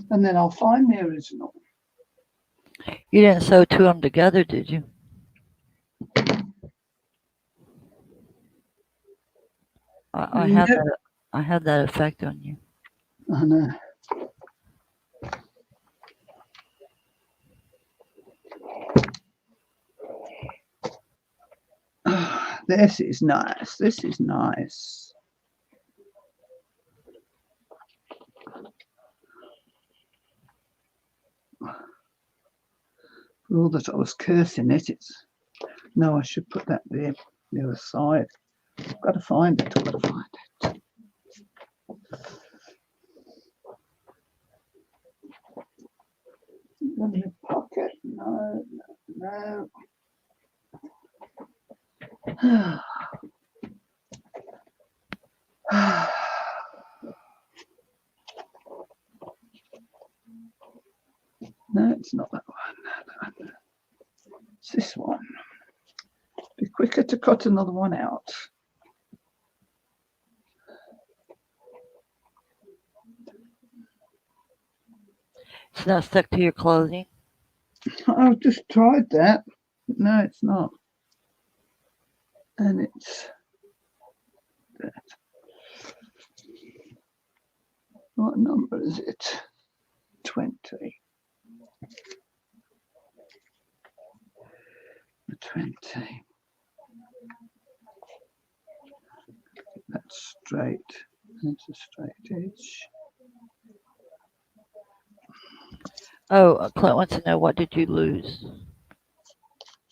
And then I'll find the original. You didn't sew two of them together, did you? I had that effect on you. I know. This is nice. This is nice. For all that I was cursing it, it's no, I should put that there, the other side. I've got to find it. I've got to find it. In your pocket? No, no, no. No, it's not that one. No. It's this one. Be quicker to cut another one out. It's not stuck to your clothing? I've just tried that. No, it's not. And it's that. What number is it? 20. 20. That's straight. That's a straight edge. Oh, Clint wants to know, what did you lose?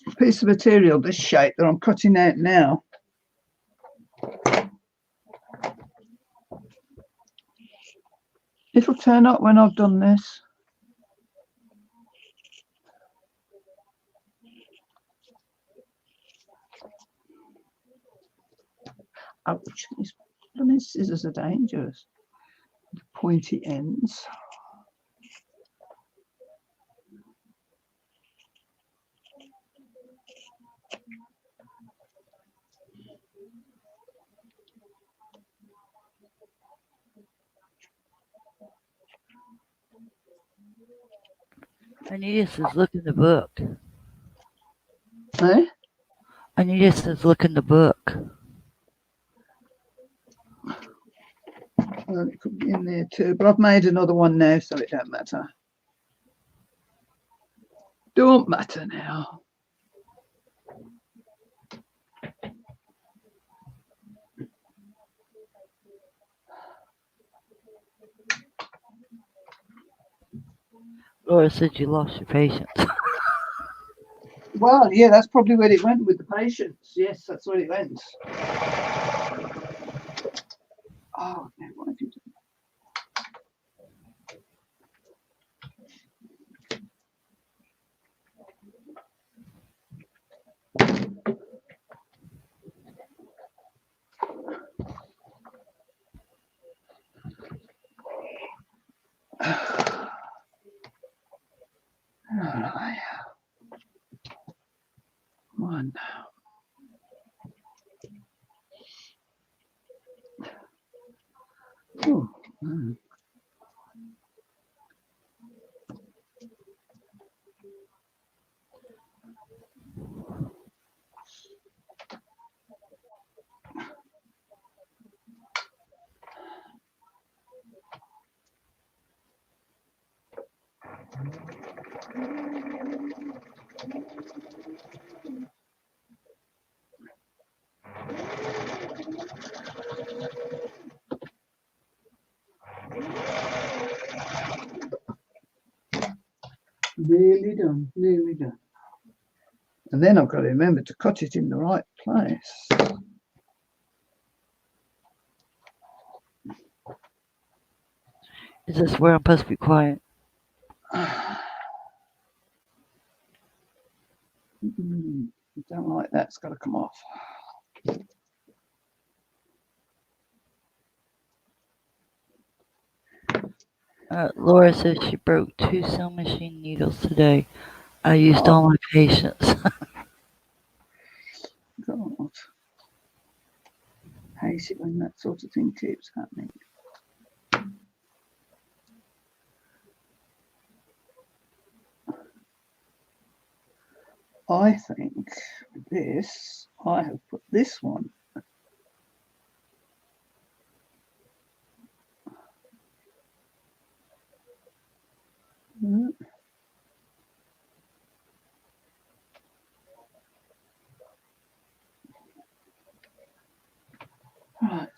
A piece of material this shape that I'm cutting out now. It'll turn up when I've done this. Ouch, these blooming scissors are dangerous. The pointy ends. Anita says, look in the book. Eh? Anita says, look in the book. Well, it could be in there too, but I've made another one now, so it don't matter. Don't matter now. Laura said you lost your patience. Well, yeah, that's probably where it went with the patience. Yes, that's where it went. Oh, no, what have you done? Right. One. Oh, nearly done, nearly done. And then I've got to remember to cut it in the right place. Is this where I'm supposed to be quiet? Don't like that, it's got to come off. Laura says she broke 2 sewing machine needles today. I used all my patience. God. Hate it when that sort of thing keeps happening. I think this, I have put this one. Right.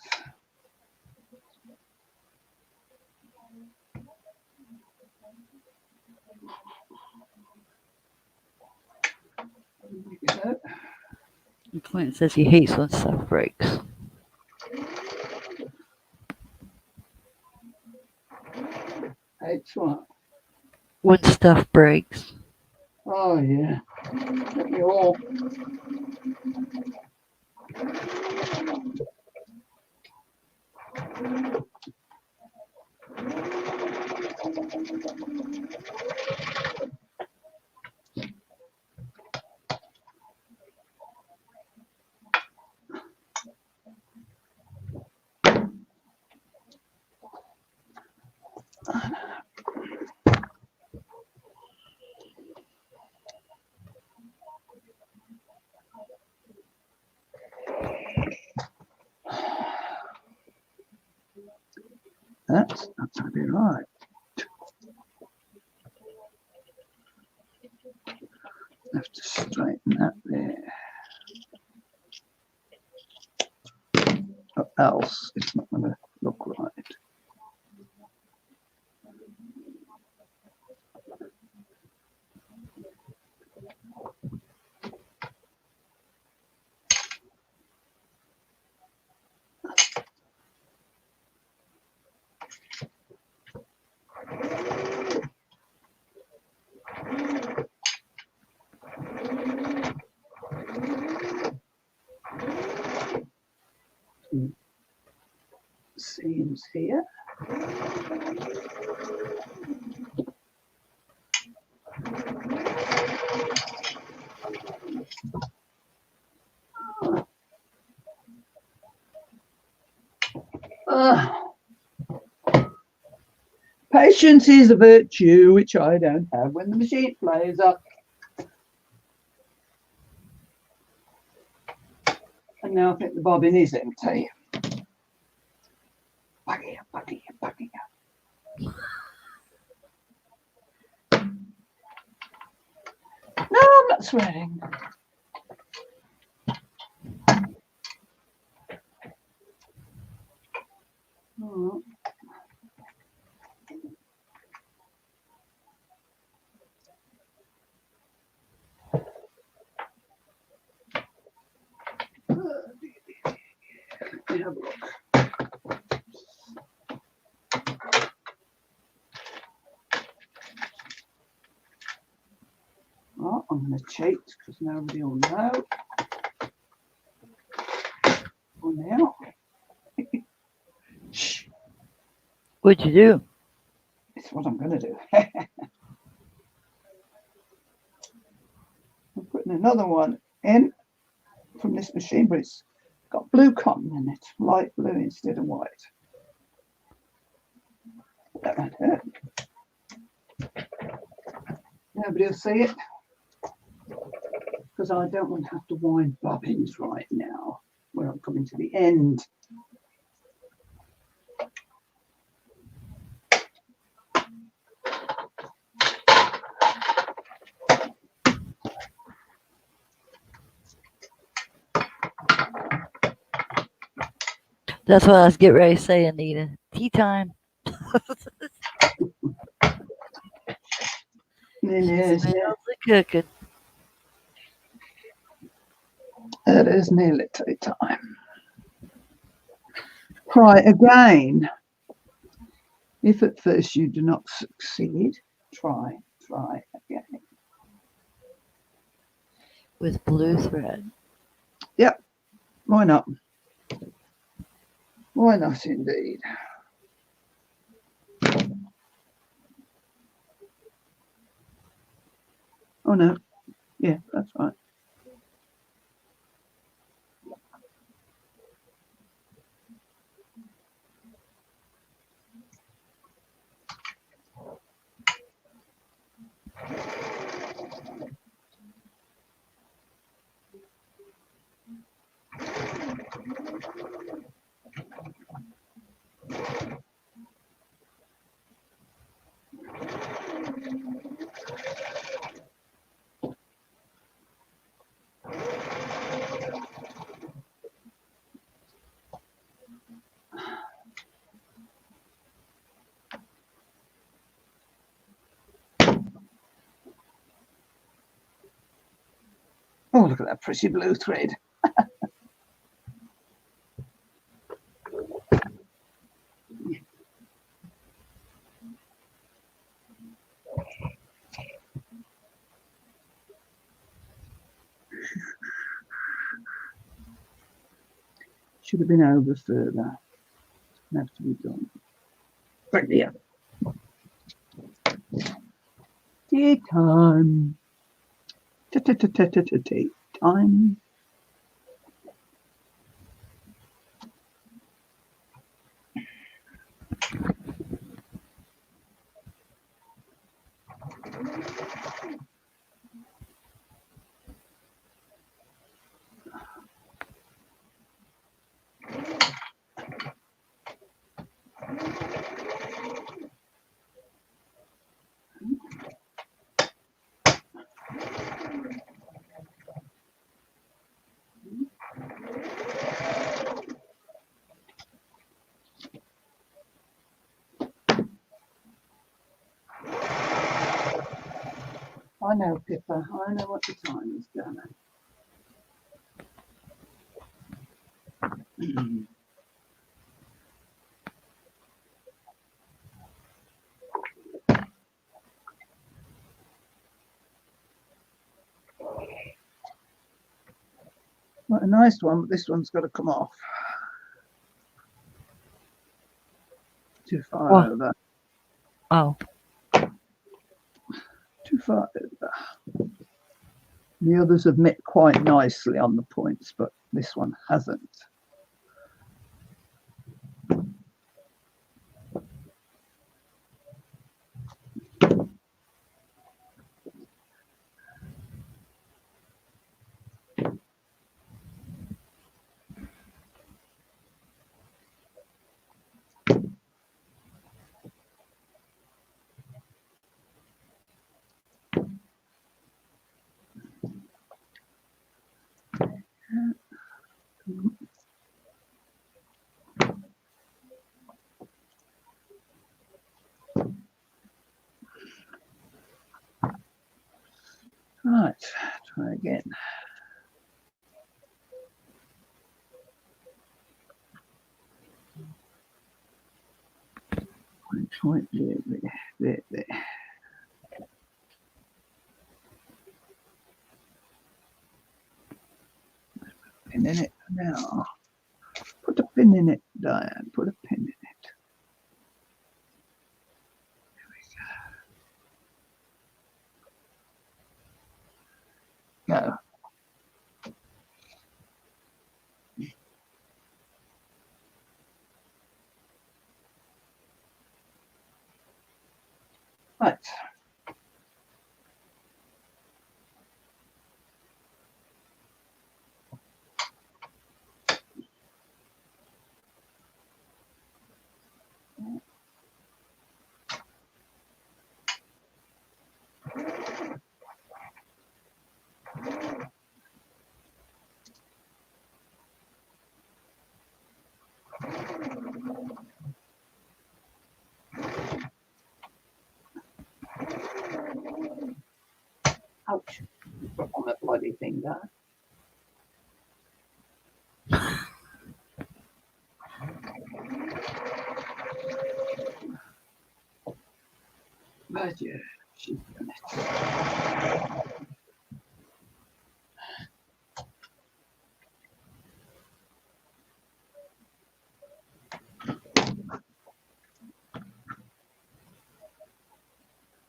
Clint says he hates when stuff breaks. Hates what? When stuff breaks. Oh, yeah. Let me all. That's not going to be right. I have to straighten that there. Or else it's not going to look right. Seams here. Patience is a virtue which I don't have when the machine plays up. And now I think the bobbin is empty. Buggy up. No, I'm not swearing. Oh. Let me have a look. Well, I'm going to cheat because nobody will know. For now. Shh. What'd you do? It's what I'm going to do. I'm putting another one in from this machine, but it's got blue cotton in it, light blue instead of white. That might hurt. Nobody will see it because I don't want to have to wind bobbins right now when I'm coming to the end. That's what I was getting ready to say, Anita. Tea time. It Smells the cooking. is nearly tea time. Try again. If at first you do not succeed, try again. With blue thread. Yep, why not? Why not indeed? Oh no, yeah, that's right. Oh, look at that pretty blue thread. Should have been over further. Have to be done. Right there. Tea time. Tea time. I know, Pippa. I know what the time is, darling. What a nice one, but this one's got to come off. Too far What? over. Oh, Too far over. The others have met quite nicely on the points, but this one hasn't. Right, try again. Point, there. Pin in it now. Put a pin in it, Diane. Put a pin in it. There we go. Right. Ouch. Put on that bloody thing there. But yeah, she's done it.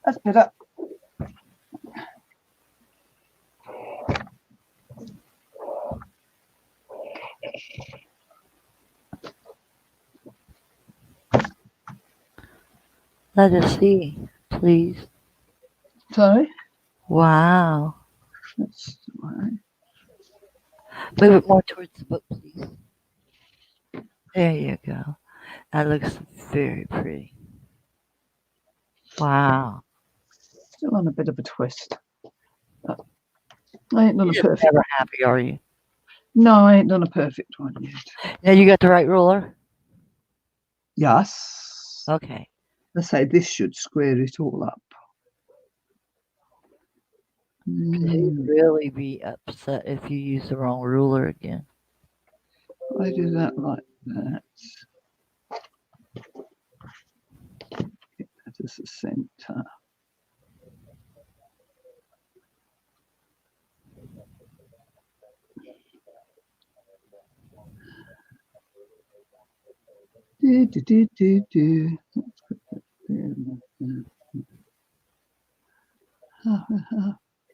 That's better. let us see, please. Sorry? Wow. That's right. Move it more towards the book, please. There you go. That looks very pretty. Wow. Still on a bit of a twist. I ain't done a You're just perfect never one. happy, are you? No, I ain't done a perfect one yet. Now you got the right ruler? Yes. Okay. I say this should square it all up. 'Cause he'd really be upset if you use the wrong ruler again. I do that like that. Get that as the centre. Do.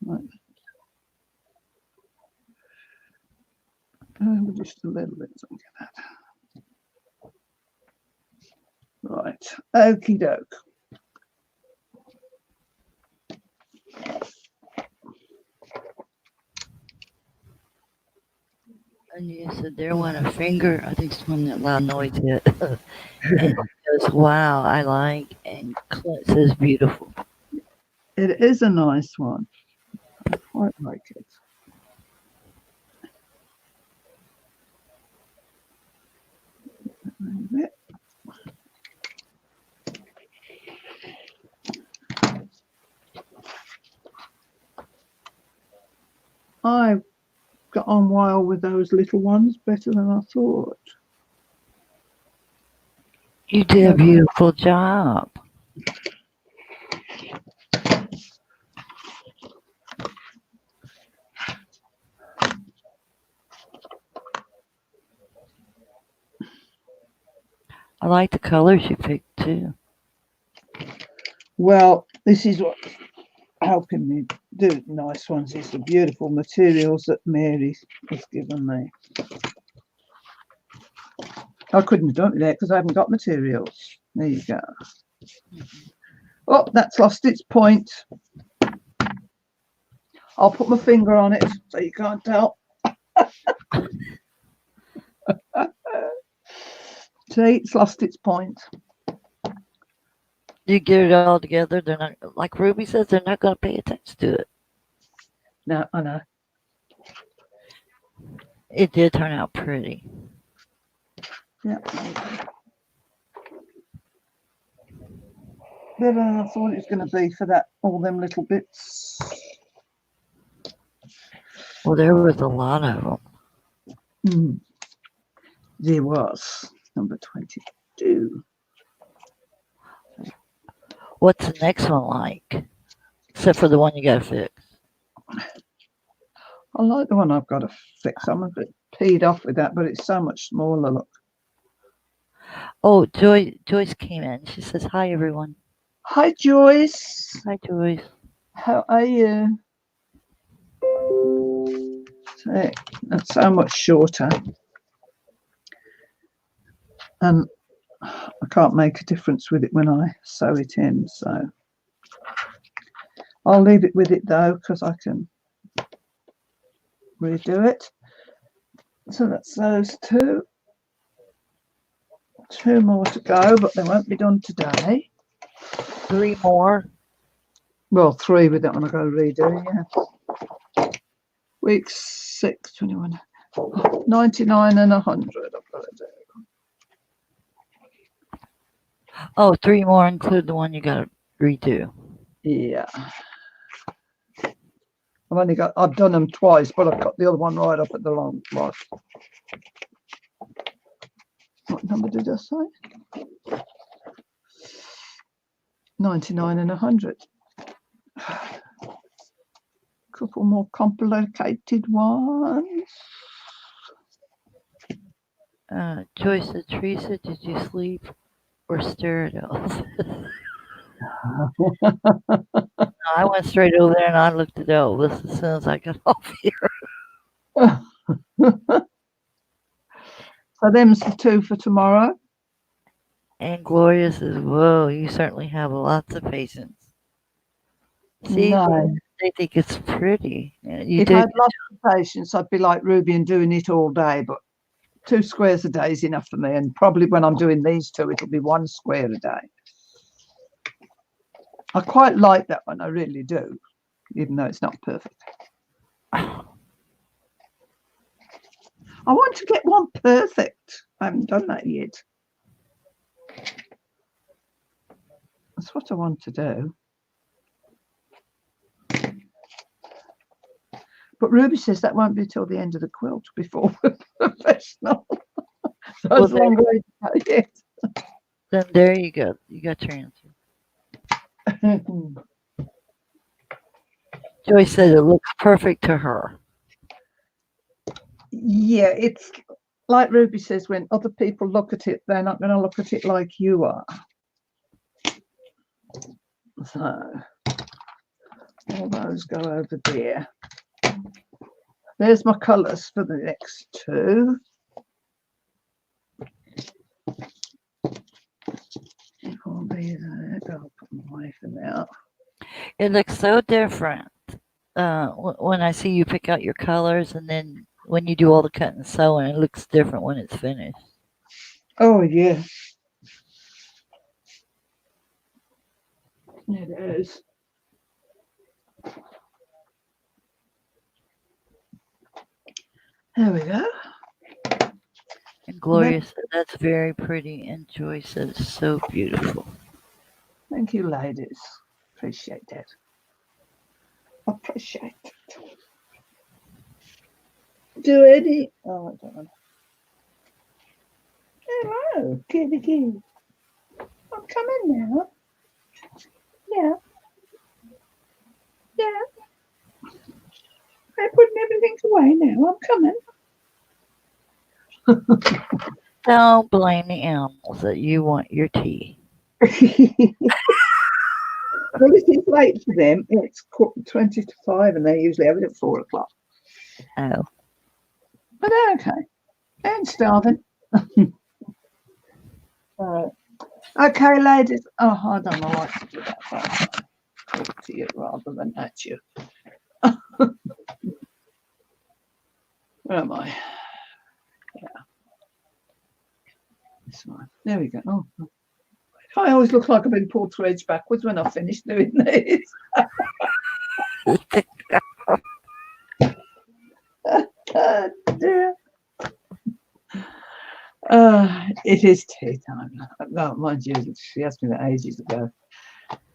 Right. Just a little bit, something like that. Right, okie doke. And you said there went a finger. I think it's when that loud noise hit. And he goes, wow, I like, and Clint says beautiful. It is a nice one. I quite like it. I got on well with those little ones, better than I thought. You did a beautiful job. I like the colors you picked too. Well, this is what helping me do nice ones is the beautiful materials that Mary has given me. I couldn't have done it there because I haven't got materials. There you go. Oh, that's lost its point. I'll put my finger on it so you can't tell. See, it's lost its point. You get it all together. They're not, like Ruby says, they're not going to pay attention to it. No, I know. It did turn out pretty. Yeah. Better than I thought it was going to be for that, all them little bits. Well, there was a lot of them. There was number 22. What's the next one like? Except for the one you got to fix. I like the one I've got to fix. I'm a bit peed off with that, but it's so much smaller. Look. Oh, Joyce came in. She says, "Hi, everyone." Hi, Joyce. Hi, Joyce. How are you? That's so much shorter. And I can't make a difference with it when I sew it in. So I'll leave it with it though, because I can redo it. So that's those two. Two more to go, but they won't be done today. 3 more. Well, 3 with that one I got to redo, yeah. Week 6, 21, 99 and 100 I've got to do. Oh, 3 more include the one you got to redo. Yeah. I've done them twice, but I've got the other one right up at the long right. What number did I say? 99 and 100. Couple more complicated ones. Joyce said, "Teresa, did you sleep or stare at Elvis?" No, I went straight over there and I looked at Elvis as soon as I got off here. So them's the 2 for tomorrow. And Gloria says, "Whoa, you certainly have lots of patience." See, No. they think it's pretty. If I had lots of patience, I'd be like Ruby and doing it all day, but 2 squares a day is enough for me. And probably when I'm doing these 2, it'll be 1 square a day. I quite like that one, I really do, even though it's not perfect. I want to get one perfect. I haven't done that yet. That's what I want to do. But Ruby says that won't be till the end of the quilt before we're professional. So Well, it's a long way to go yet. Then there you go. You got your answer. Joyce said it looks perfect to her. Yeah, it's like Ruby says, when other people look at it, they're not going to look at it like you are. So all those go over there. There's my colours for the next 2. All these there. I'll put them away for now. It looks so different when I see you pick out your colors, and then when you do all the cut and sewing, it looks different when it's finished. Oh yeah. It is. There we go. And Gloria said that's very pretty, and Joyce said it's so beautiful. Thank you, ladies. Appreciate that. Appreciate it. do any. Oh, I don't know. Hello, kitty kitty. I'm coming now. Yeah, yeah. I'm putting everything away now. I'm coming. Don't blame the animals that you want your tea. Well, it is late for them. It's 5:20, and they usually have it at 4 o'clock. Oh, But they're okay. They ain't starving. Okay, ladies. Oh, I don't know what to do that. Talk to you rather than at you. Where am I? Yeah. This one. There we go. Oh, I always look like I've been pulled through edge backwards when I finish doing this. Dear. It is tea time. No, mind you, she asked me that ages ago.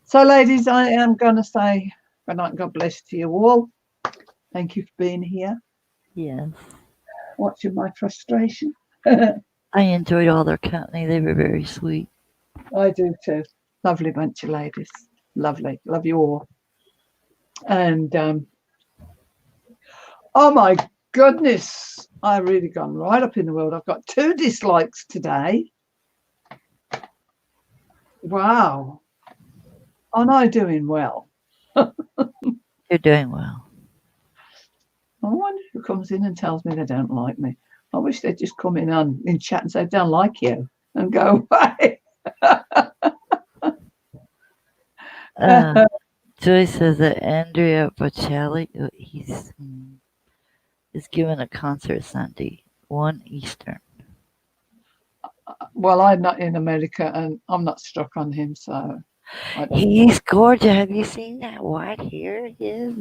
So, ladies, I am going to say good night and God bless to you all. Thank you for being here, yes. watching my frustration. I enjoyed all their company. They were very sweet. I do too. Lovely bunch of ladies. Lovely. Love you all. And oh my goodness, I've really gone right up in the world. I've got 2 dislikes today. Wow. Aren't I doing well? You're doing well. I wonder who comes in and tells me they don't like me. I wish they'd just come in chat and say, don't like you, and go away. Joy says that Andrea Bocelli is giving a concert Sunday, 1 Eastern. Well, I'm not in America, and I'm not struck on him, so He's gorgeous. Have you seen that white hair of his?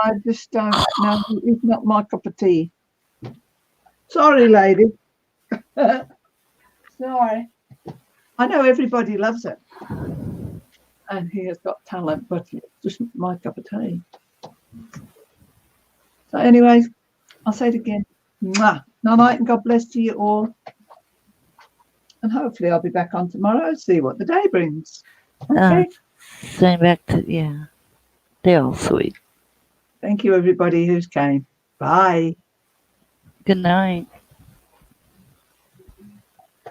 I just don't know. It's not my cup of tea. Sorry, lady. Sorry. I know everybody loves it, and he has got talent, but it's just my cup of tea. So, anyways, I'll say it again. Mwah. Night and God bless to you all. And hopefully I'll be back on tomorrow, see what the day brings. Okay. Same back to, yeah. They're all sweet. Thank you, everybody who's came. Bye. Good night.